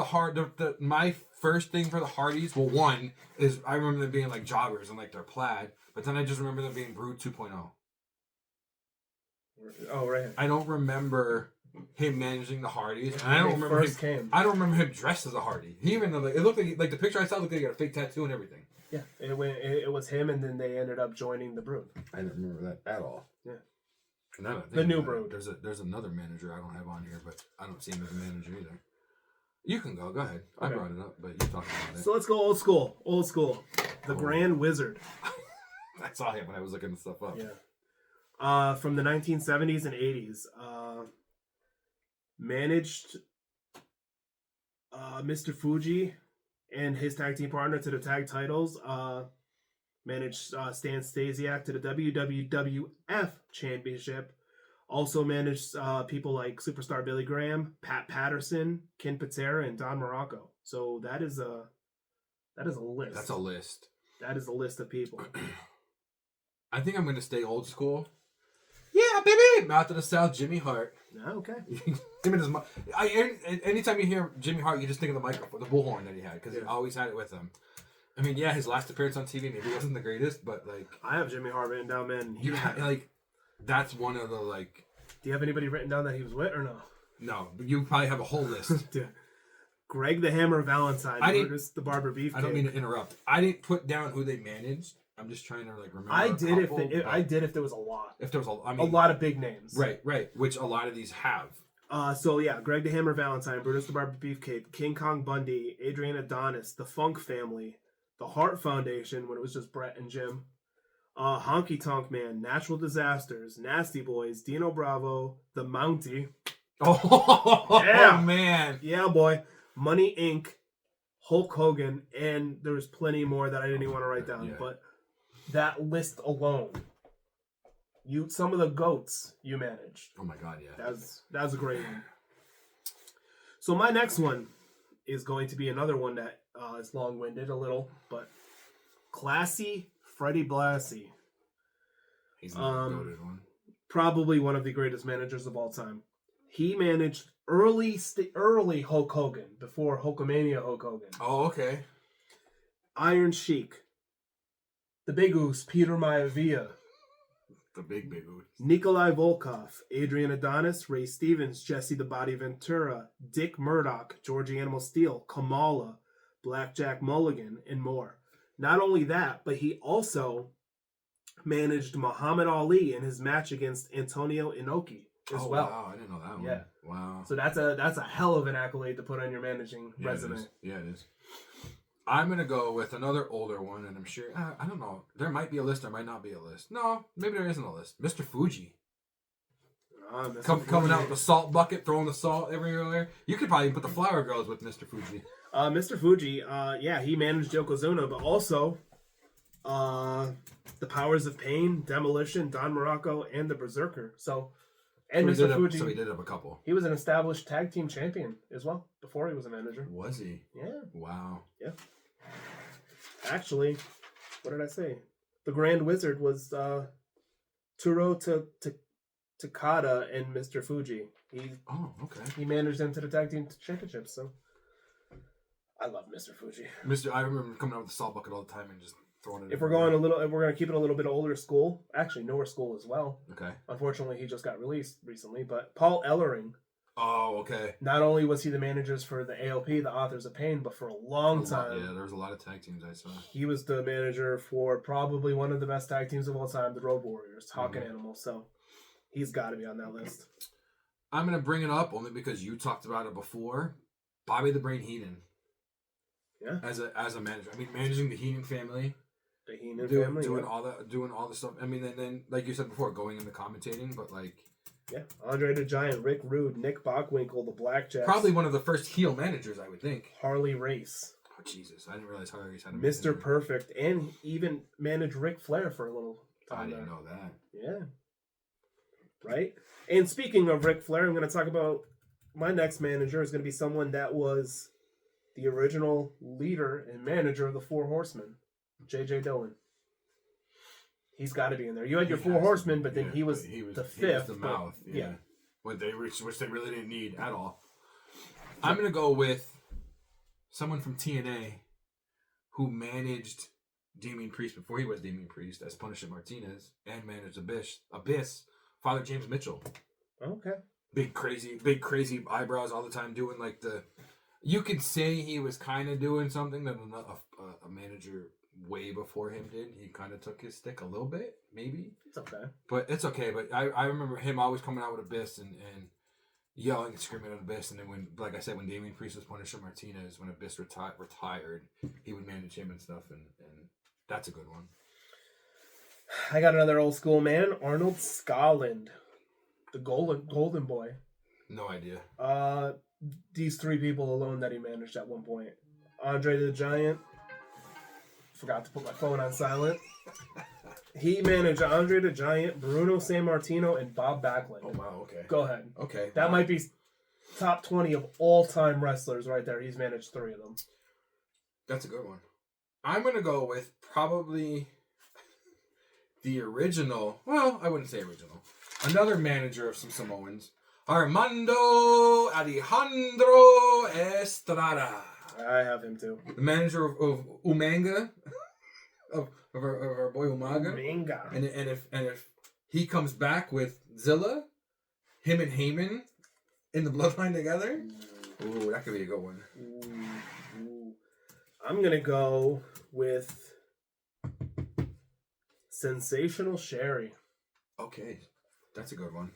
my first thing for the Hardys. Well, one is I remember them being like joggers and like their plaid, but then I just remember them being Brood 2.0. Oh right. I don't remember him managing the Hardys, and I don't remember him dressed as a Hardy. He even it looked like the picture I saw looked like he got a fake tattoo and everything. Yeah, it was him, and then they ended up joining the Brood. I didn't remember that at all. Yeah. The new Brood. There's another manager I don't have on here, but I don't see him as a manager either. You can go. Go ahead. Okay. I brought it up, but you talked about it. So let's go old school. Old school. The Grand Wizard. I saw him when I was looking stuff up. Yeah. From the 1970s and 80s. Managed Mr. Fuji and his tag team partner to the tag titles. Managed Stan Stasiak to the WWF Championship. Also managed people like Superstar Billy Graham, Pat Patterson, Ken Patera, and Don Morocco. So that is a list. That's a list. That is a list of people. I think I'm going to stay old school. Yeah, baby! Mouth of the South, Jimmy Hart. Okay. Anytime you hear Jimmy Hart, you just think of the microphone, the bullhorn that he had, because he always had it with him. I mean, yeah, his last appearance on TV maybe wasn't the greatest, but like I have Jimmy Hart written down, man. That's one of the like. Do you have anybody written down that he was with or no? No, but you probably have a whole list. Greg the Hammer Valentine. Brutus the Barber Beefcake. I don't mean to interrupt. I didn't put down who they managed. I'm just trying to like remember. I did if there was a lot. If there was a lot of big names. Right. Which a lot of these have. So yeah, Greg the Hammer Valentine, Brutus the Barber Beefcake, King Kong Bundy, Adrian Adonis, the Funk Family, the Hart Foundation when it was just Brett and Jim, Honky Tonk Man, Natural Disasters, Nasty Boys, Dino Bravo, the Mountie. Oh yeah, man, yeah, boy, Money Inc., Hulk Hogan, and there's plenty more that I didn't even want to write down. Yeah. But that list alone, some of the goats you managed. Oh my god, yeah, that was a great one. So my next one is going to be another one that is long-winded a little, but Classy Freddie Blassie. He's not a goated one. Probably one of the greatest managers of all time. He managed early Hulk Hogan before Hulkamania Hulk Hogan. Oh, okay. Iron Sheik, the Big Oos, Peter Maivia. The big Oos. Nikolai Volkov, Adrian Adonis, Ray Stevens, Jesse the Body Ventura, Dick Murdoch, Georgie Animal Steel, Kamala, Blackjack Mulligan, and more. Not only that, but he also managed Muhammad Ali in his match against Antonio Inoki as well. Wow, I didn't know that one. Yeah. Wow. So that's a hell of an accolade to put on your managing resume. Yeah, it is. I'm going to go with another older one, and I'm sure, I don't know, there might be a list, there might not be a list. No, maybe there isn't a list. Mr. Fuji. Coming out with a salt bucket, throwing the salt everywhere. You could probably put the Flower Girls with Mr. Fuji. Mr. Fuji, he managed Yokozuna, but also the Powers of Pain, Demolition, Don Morocco, and the Berserker. And Mr. Fuji. So he did have a couple. He was an established tag team champion as well before he was a manager. Was he? Yeah. Wow. Yeah. Actually, what did I say? The Grand Wizard was Turo Takada and Mr. Fuji. Okay. He managed them to the tag team championships. So I love Mr. Fuji. I remember coming out with the salt bucket all the time and just throwing it. If we're gonna keep it a little bit older school. Actually, newer school as well. Okay. Unfortunately, he just got released recently. But Paul Ellering. Oh, okay. Not only was he the managers for the AOP, the Authors of Pain, but for a long time. Yeah, there was a lot of tag teams I saw. He was the manager for probably one of the best tag teams of all time, the Road Warriors, Hawk and Animal. So he's got to be on that list. I'm going to bring it up only because you talked about it before. Bobby the Brain Heenan. Yeah. As a manager. I mean, managing the Heenan family. The Heenan family. Doing all the stuff. I mean, and then, like you said before, going into commentating, but like... Yeah, Andre the Giant, Rick Rude, Nick Bockwinkel, the Blackjacks. Probably one of the first heel managers, I would think. Harley Race. Oh, Jesus. I didn't realize Harley Race had a manager. Mr. Perfect, and even managed Ric Flair for a little time. I didn't know that. Yeah. Right? And speaking of Ric Flair, I'm going to talk about my next manager is going to be someone that was the original leader and manager of the Four Horsemen, J.J. Dillon. He's got to be in there. You had your Four Horsemen, but then he was the fifth. He was the mouth. Yeah. Which they really didn't need at all. I'm going to go with someone from TNA who managed Damian Priest before he was Damian Priest as Punisher Martinez and managed Abyss, Father James Mitchell. Okay. Big crazy eyebrows all the time, doing like the... You could say he was kind of doing something that a manager... way before him did. He kind of took his stick a little bit, maybe. It's okay. But it's okay. But I remember him always coming out with Abyss and yelling and screaming at Abyss. And then when, like I said, when Damian Priest was Punisher Martinez, when Abyss retired, he would manage him and stuff. And that's a good one. I got another old school man, Arnold Scotland, the Golden Boy. No idea. These three people alone that he managed at one point. Andre the Giant. Forgot to put my phone on silent. He managed Andre the Giant, Bruno Sammartino, and Bob Backlund. Oh, wow, okay. Go ahead. Okay. That might be top 20 of all-time wrestlers right there. He's managed three of them. That's a good one. I'm going to go with probably the original. Well, I wouldn't say original. Another manager of some Samoans. Armando Alejandro Estrada. I have him too. The manager of Umanga, of our boy Umaga. Umanga. And if He comes back with Zilla, him and Heyman in the bloodline together. Ooh, that could be a good one. Ooh. I'm gonna go with Sensational Sherry. Okay, that's a good one.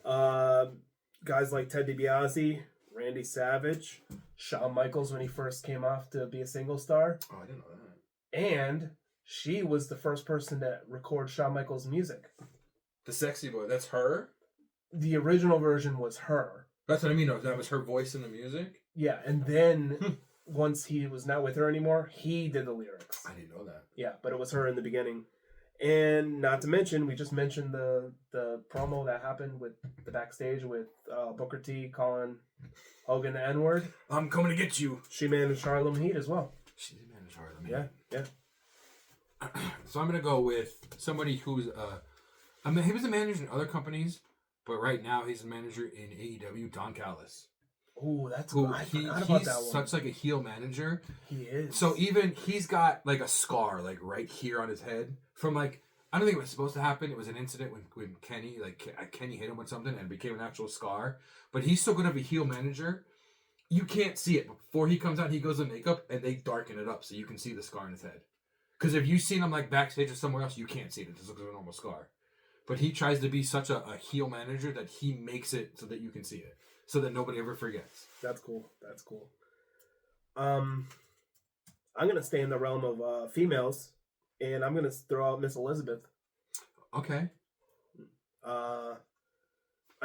Guys like Ted DiBiase, Randy Savage, Shawn Michaels when he first came off to be a single star. Oh, I didn't know that. And she was the first person to record Shawn Michaels' music. The Sexy Boy, that's her? The original version was her. That's what I mean. That was her voice in the music? Yeah, and then once he was not with her anymore, he did the lyrics. I didn't know that. Yeah, but it was her in the beginning. And not to mention, we just mentioned the promo that happened with the backstage with Booker T calling Hogan the N-word. I'm coming to get you. She managed Harlem Heat as well. She did manage Harlem Heat. Yeah. So I'm going to go with somebody who's... he was a manager in other companies, but right now he's a manager in AEW, Don Callis. Oh, that's who I forgot about he's that one. such like a heel manager. He is. So even he's got like a scar like right here on his head from like I don't think it was supposed to happen. It was an incident when Kenny Kenny hit him with something and it became an actual scar. But he's so good of a heel manager, you can't see it. Before he comes out, he goes to makeup and they darken it up so you can see the scar in his head. Because if you've seen him like backstage or somewhere else, you can't see it. It just looks like a normal scar. But he tries to be such a heel manager that he makes it so that you can see it. So that nobody ever forgets. That's cool. I'm gonna stay in the realm of females, and I'm gonna throw out Miss Elizabeth. Okay. I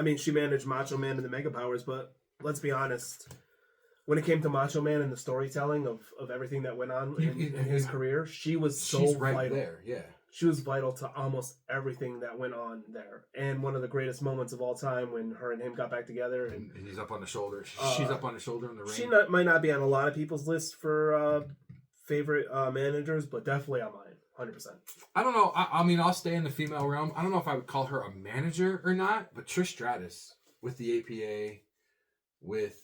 mean, she managed Macho Man and the Mega Powers, but let's be honest. When it came to Macho Man and the storytelling of everything that went on in his career, she was She's right vital. there, yeah. She was vital to almost everything that went on there. And one of the greatest moments of all time when her and him got back together. And he's up on the shoulder. She's up on the shoulder in the ring. She might not be on a lot of people's list for favorite managers, but definitely on mine, 100%. I don't know. I mean, I'll stay in the female realm. I don't know if I would call her a manager or not, but Trish Stratus with the APA, with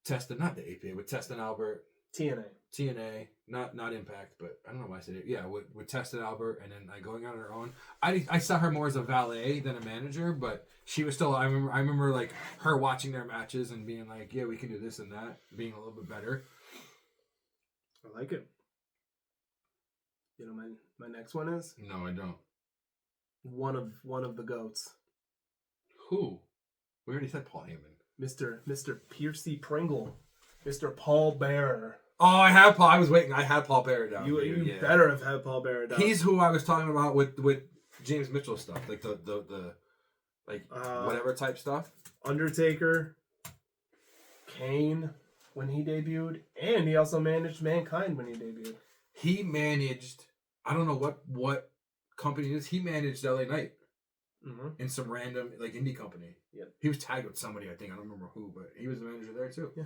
not the APA, with Test and Albert. TNA, not Impact, but I don't know why I said it. Yeah, with Test and Albert, and then going on her own. I saw her more as a valet than a manager, but she was still. I remember like her watching their matches and being like, yeah, we can do this and that, being a little bit better. I like it. You know, my next one is? No, I don't. One of the goats. Who? We already said Paul Heyman. Mr. Piercy Pringle. Mr. Paul Bearer. Oh, I have Paul. I was waiting. I had Paul Bearer down. You better have had Paul Bearer down. He's who I was talking about with James Mitchell stuff, like the whatever type stuff. Undertaker, Kane when he debuted, and he also managed Mankind when he debuted. He managed. I don't know what company it is. He managed LA Knight in some random like indie company. Yep. He was tagged with somebody. I think I don't remember who, but he was the manager there too. Yeah.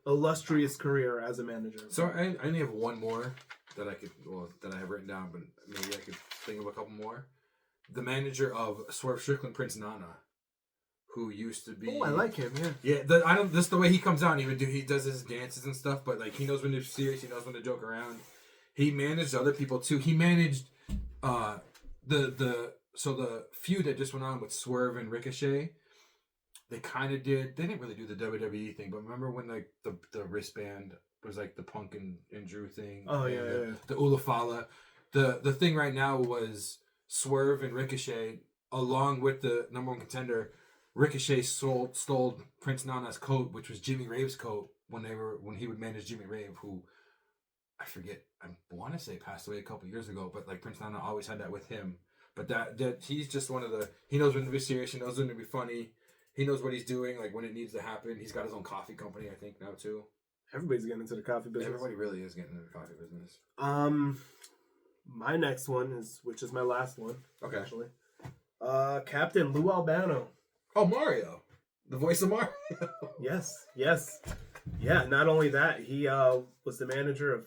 Illustrious career as a manager. So I only have one more that I have written down, but maybe I could think of a couple more. The manager of Swerve Strickland, Prince Nana, who used to be. Oh, I like him. Yeah. Yeah. This the way he comes out. He does his dances and stuff, but like he knows when to be serious. He knows when to joke around. He managed other people too. He managed the feud that just went on with Swerve and Ricochet. They kind of did. They didn't really do the WWE thing, but remember when like the wristband was like the Punk and Drew thing? Oh yeah. The Ulafala. The thing right now was Swerve and Ricochet, along with the number one contender. Ricochet stole Prince Nana's coat, which was Jimmy Rave's coat when he would manage Jimmy Rave, who I forget. I want to say passed away a couple years ago, but like Prince Nana always had that with him. But that he's just one of the. He knows when to be serious. He knows when to be funny. He knows what he's doing, like when it needs to happen. He's got his own coffee company, I think, now too. Everybody's getting into the coffee business. Everybody really is getting into the coffee business. My next one which is my last one. Okay. Actually. Captain Lou Albano. Oh, Mario. The voice of Mario. Yes. Yeah, not only that, he was the manager of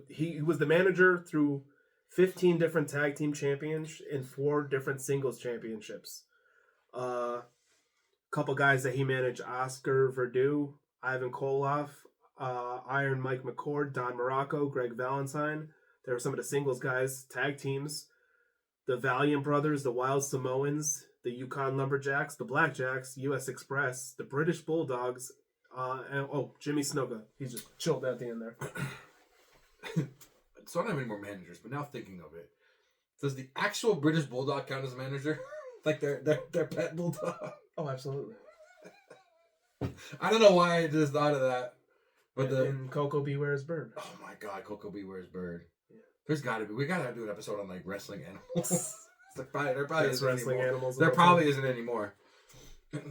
he was the manager through 15 different tag team champions and 4 different singles championships. Couple guys that he managed: Oscar Verdue, Ivan Koloff, Iron Mike McCord, Don Morocco, Greg Valentine. They were some of the singles guys, tag teams. the Valiant Brothers, the Wild Samoans, the Yukon Lumberjacks, the Blackjacks, U.S. Express, the British Bulldogs, and Jimmy Snuka. He's just chilled at the end there. So I don't have any more managers, but now thinking of it, does the actual British Bulldog count as a manager? Like their pet bulldog? Oh, absolutely. I don't know why I just thought of that. But and Coco Beware's bird. Oh my God, Coco Beware's bird. Yeah. There's got to be. We got to do an episode on like wrestling animals. There probably isn't wrestling anymore. Animals. There probably isn't anymore.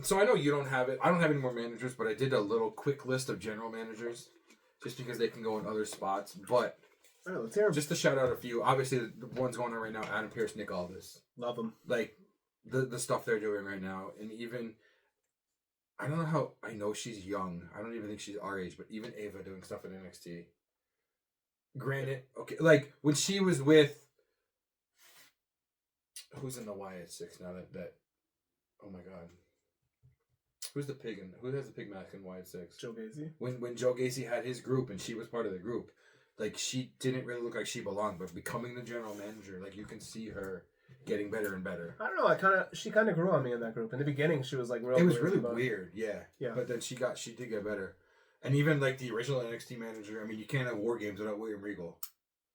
So I know you don't have it. I don't have any more managers, but I did a little quick list of general managers, just because they can go in other spots. But let's hear 'em. Just to shout out a few. Obviously, the ones going on right now: Adam Pearce, Nick Aldis. Love them. Like the stuff they're doing right now, and even I don't know how. I know she's young. I don't even think she's our age, but even Ava doing stuff in NXT. Granted, okay, like when she was with who's in the YS6 now that oh my God. Who's the pig who has the pig mask in YS6? Joe Gacy. When Joe Gacy had his group and she was part of the group, like she didn't really look like she belonged, but becoming the general manager, like you can see her getting better and better. I don't know. She kind of grew on me in that group. In the beginning, she was like real. It was really weird, yeah. Yeah. But then she did get better, and even like the original NXT manager. I mean, you can't have War Games without William Regal.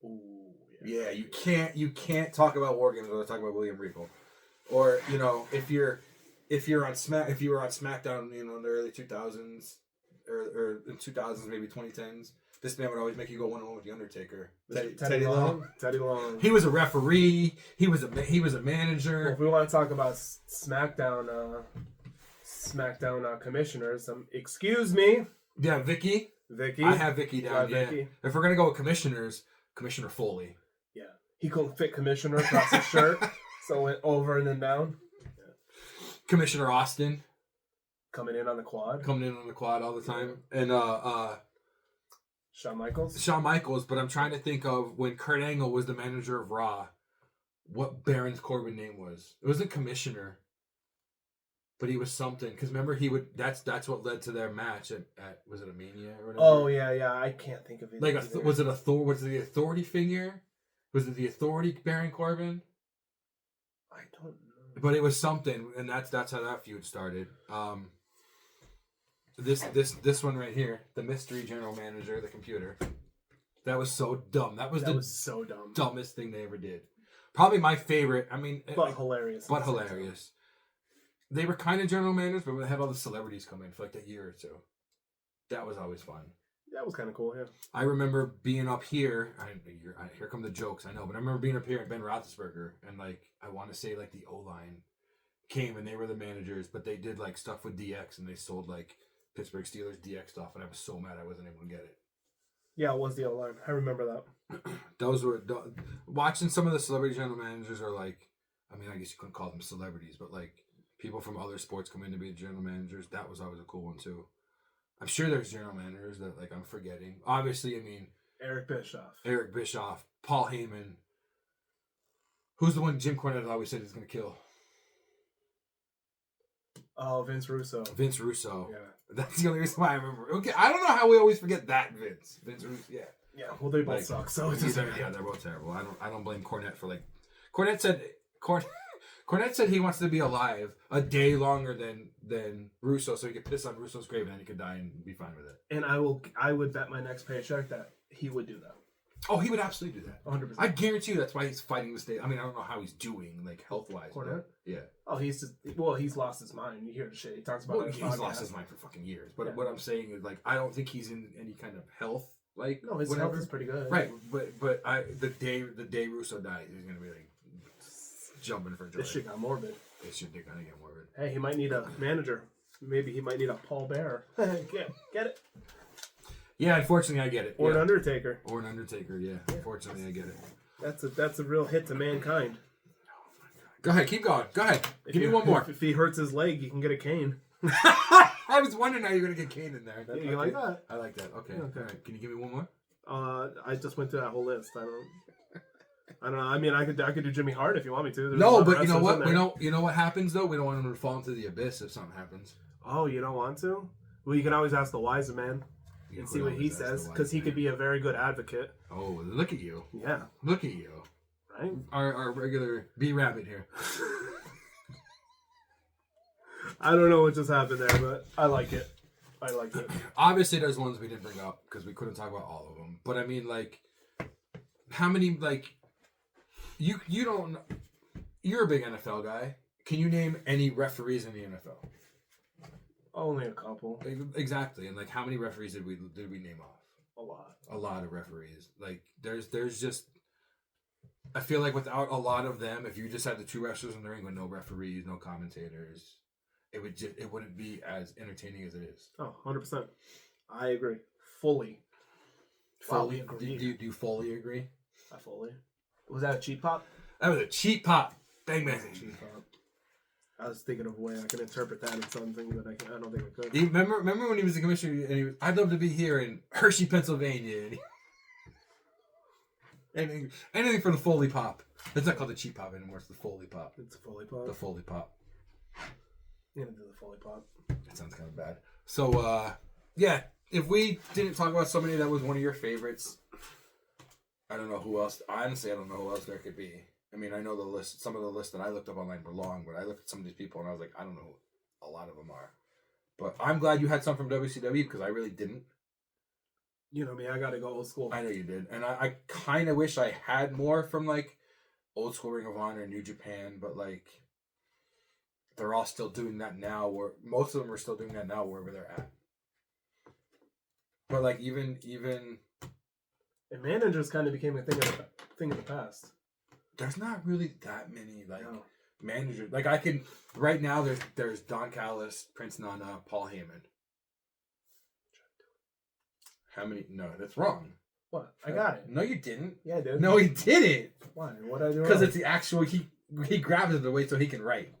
Ooh. Yeah, you can't talk about War Games without talking about William Regal, or you know if you were on SmackDown, you know, in the early 2000s or in 2000s, maybe 2010s. This man would always make you go 1-on-1 with the Undertaker. Teddy Long. Teddy Long. He was a referee. He was a manager. Well, if we want to talk about SmackDown commissioners, excuse me. Yeah, Vicky. I have Vicky down. Yeah. Vicky. If we're gonna go with commissioners, Commissioner Foley. Yeah, he couldn't fit Commissioner across his shirt, so it went over and then down. Yeah. Commissioner Austin. Coming in on the quad all the time, and Shawn Michaels, but I'm trying to think of when Kurt Angle was the manager of Raw, what Baron Corbin name was. It wasn't Commissioner, but he was something. Because remember, that's what led to their match at was it a Mania or whatever? Oh yeah, I can't think of it. Like was it the Authority figure? Was it the Authority Baron Corbin? I don't know. But it was something, and that's how that feud started. This one right here, the mystery general manager, the computer. That was so dumb. That was so dumb. Dumbest thing they ever did. Probably my favorite. I mean, but hilarious. But hilarious. They were kind of general managers, but when they had all the celebrities come in for like a year or two, that was always fun. That was kind of cool. Yeah. I remember being up here. Here come the jokes. I know, but I remember being up here at Ben Roethlisberger, and like I want to say like the O-line came and they were the managers, but they did like stuff with DX and they sold like Pittsburgh Steelers DX stuff, and I was so mad I wasn't able to get it. Yeah, it was the O-line. I remember that. Those were watching some of the celebrity general managers are like, I mean, I guess you couldn't call them celebrities, but like people from other sports come in to be general managers. That was always a cool one too. I'm sure there's general managers that like I'm forgetting. Obviously, I mean Eric Bischoff, Paul Heyman. Who's the one Jim Cornette always said he's going to kill? Oh, Vince Russo. Yeah. Yeah. That's the only reason why I remember. Okay, I don't know how we always forget that Vince Russo, yeah. Yeah, well, they both suck, so it's yeah, they're both terrible. I don't blame Cornette for like... Cornette said he wants to be alive a day longer than Russo, so he could piss on Russo's grave and then he could die and be fine with it. And I would bet my next paycheck that he would do that. Oh, he would absolutely do that. 100%. I guarantee you that's why he's fighting to stay. I mean, I don't know how he's doing, like, health-wise. Cornette? Yeah. Oh, he's lost his mind. You hear the shit. He talks about it. He's lost his mind for fucking years. But what I'm saying is, like, I don't think he's in any kind of health, like, no, his health is pretty good. Right, but the day Russo dies, he's going to be, like, jumping for joy. This shit got morbid. This shit did kind of get morbid. Hey, he might need a manager. Maybe he might need a Paul Bearer. Get it? Yeah, unfortunately, I get it. Or an Undertaker. Yeah. Unfortunately, I get it. That's a real hit to Mankind. Oh my God. Go ahead, keep going. Go ahead. Give me one more. If he hurts his leg, you can get a cane. I was wondering how you're going to get Kane in there. You like that? I like that. Okay. Yeah, okay. All right. Can you give me one more? I just went through that whole list. I don't know. I mean, I could do Jimmy Hart if you want me to. There's no, but you know what? You know what happens though? We don't want him to fall into the abyss if something happens. Oh, you don't want to? Well, you can always ask the wise man and see what he says, because he could be a very good advocate. Oh, look at you! Yeah, look at you! right. Our regular B Rabbit here. I don't know what just happened there, but I like it. I like it. Obviously, there's ones we didn't bring up because we couldn't talk about all of them. But I mean, like, how many, like, you don't, you're a big NFL guy. Can you name any referees in the NFL? Only a couple. Exactly. And, like, how many referees did we name off? A lot. A lot of referees. Like, there's just, I feel like without a lot of them, if you just had the two wrestlers in the ring with no referees, no commentators, it wouldn't be as entertaining as it is. Oh, 100%. I agree. Fully. Fully agree. Do you fully agree? I fully. Was that a cheap pop? That was a cheap pop. Bang bang. Cheap pop. I was thinking of a way I could interpret that in something, but I don't think I could. Remember when he was the commissioner and he was, I'd love to be here in Hershey, Pennsylvania. And anything for the Foley pop. It's not called the cheap pop anymore. It's the Foley pop. It's a Foley pop. The Foley pop. You're gonna do the Foley pop. That sounds kind of bad. So, yeah, if we didn't talk about somebody that was one of your favorites, I don't know who else. Honestly, I don't know who else there could be. I mean, I know the list. Some of the lists that I looked up online were long, but I looked at some of these people and I was like, I don't know who a lot of them are. But I'm glad you had some from WCW because I really didn't. You know me, I gotta go old school. I know you did. And I kind of wish I had more from, like, old school Ring of Honor, New Japan, but, like, they're all still doing that now, where most of them are still doing that now wherever they're at. But, like, even and managers kind of became a thing of the past. There's not really that many, like, No. managers. Like, I can right now. There's Don Callis, Prince Nana, Paul Heyman. How many? No, that's wrong. What? I got it. No, you didn't. Yeah, I did. No, he didn't. Why? What did I do? Because it's the actual. He grabs it away so he can write.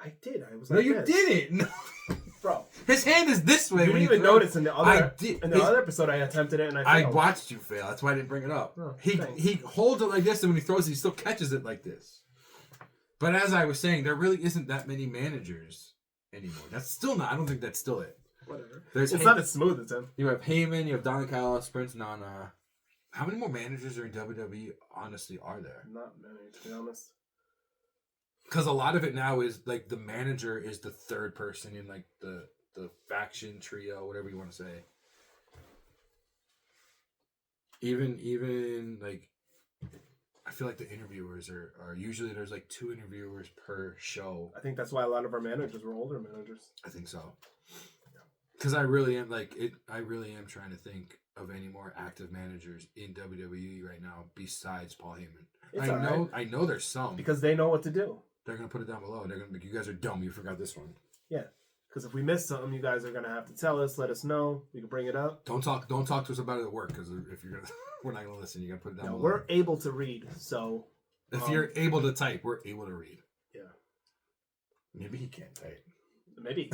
I did. I was. No, like you this. didn't. No. Bro. His hand is this way. You when didn't even notice in the other other episode I attempted it and I failed. I watched you fail. That's why I didn't bring it up. Oh, he holds it like this, and when he throws it, he still catches it like this. But as I was saying, there really isn't that many managers anymore. That's still not. I don't think that's still it. Whatever. It's not as smooth as him. You have Heyman, you have Don Callis, Prince Nana. How many more managers are in WWE, honestly, are there? Not many, to be honest. Because a lot of it now is, like, the manager is the third person in, like, the faction, trio, whatever you want to say. Even like, I feel like the interviewers are usually there's, like, 2 interviewers per show. I think that's why a lot of our managers were older managers. I think so. Because I really am, like, I really am trying to think of any more active managers in WWE right now besides Paul Heyman. I know there's some. Because they know what to do. They're going to put it down below. They're going to be, you guys are dumb. You forgot this one. Yeah. Because if we miss something, you guys are going to have to tell us, let us know. We can bring it up. Don't talk to us about it at work, because if you're going to, we're not going to listen. You got to put it down below. We're able to read, so. If you're able to type, we're able to read. Yeah. Maybe he can't type. Maybe.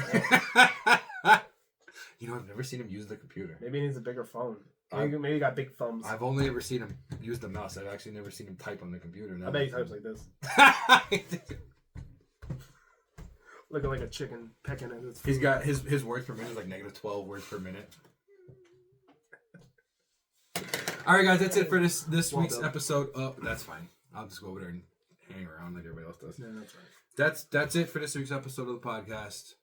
You know, I've never seen him use the computer. Maybe he needs a bigger phone. Maybe he got big thumbs. I've only ever seen him use the mouse. I've actually never seen him type on the computer. I bet he types like this. Looking like a chicken pecking at his food. He's got his words per minute is like -12 words per minute. All right, guys, that's it for this week's episode. Oh, that's fine. I'll just go over there and hang around like everybody else does. Yeah, that's right. That's it for this week's episode of the podcast.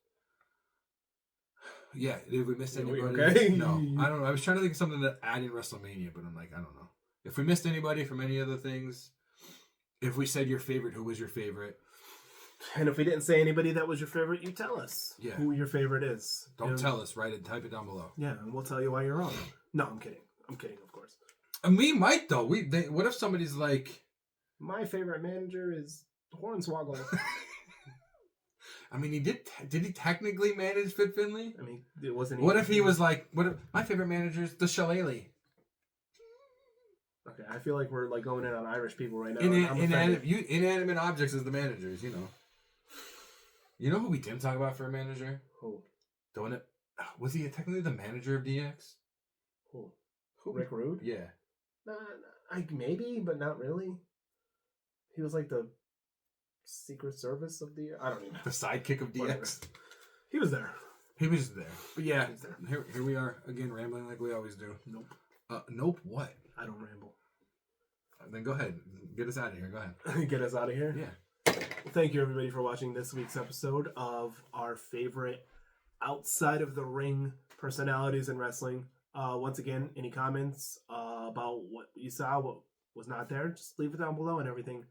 Yeah, did we miss anybody? Okay? No, I don't know. I was trying to think of something to add in WrestleMania, but I'm like, I don't know. If we missed anybody from any other things, if we said your favorite, who was your favorite? And if we didn't say anybody that was your favorite, you tell us who your favorite is. Don't tell us. Write it. Type it down below. Yeah, and we'll tell you why you're wrong. No, I'm kidding. I'm kidding, of course. And we might, though. What if somebody's like... My favorite manager is Hornswoggle. I mean, did he technically manage Fit Finley? I mean, it wasn't... What if he was like... my favorite manager is the Shillelagh. Okay, I feel like we're like going in on Irish people right now. Inanimate objects as the managers, you know. You know who we didn't talk about for a manager? Who? Was he technically the manager of DX? Who? Rick Rude? Yeah. Maybe, but not really. He was like the Secret Service of the... I don't even know. The sidekick of DX? Whatever. He was there. He was there. But yeah, here we are again rambling like we always do. Nope. Nope, what? I don't ramble. Then go ahead. Get us out of here. Go ahead. Get us out of here. Yeah. Well, thank you everybody for watching this week's episode of our favorite outside of the ring personalities in wrestling. Once again, any comments about what you saw, what was not there, just leave it down below and everything.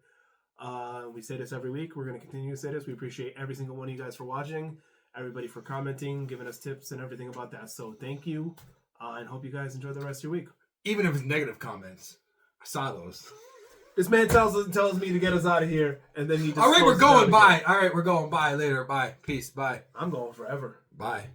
We say this every week. We're going to continue to say this. We appreciate every single one of you guys for watching, everybody for commenting, giving us tips and everything about that. So thank you, and hope you guys enjoy the rest of your week. Even if it's negative comments, I saw those. This man tells me to get us out of here, and then he just... All right, we're going. Bye. All right, we're going. Bye. Later. Bye. Peace. Bye. I'm going forever. Bye.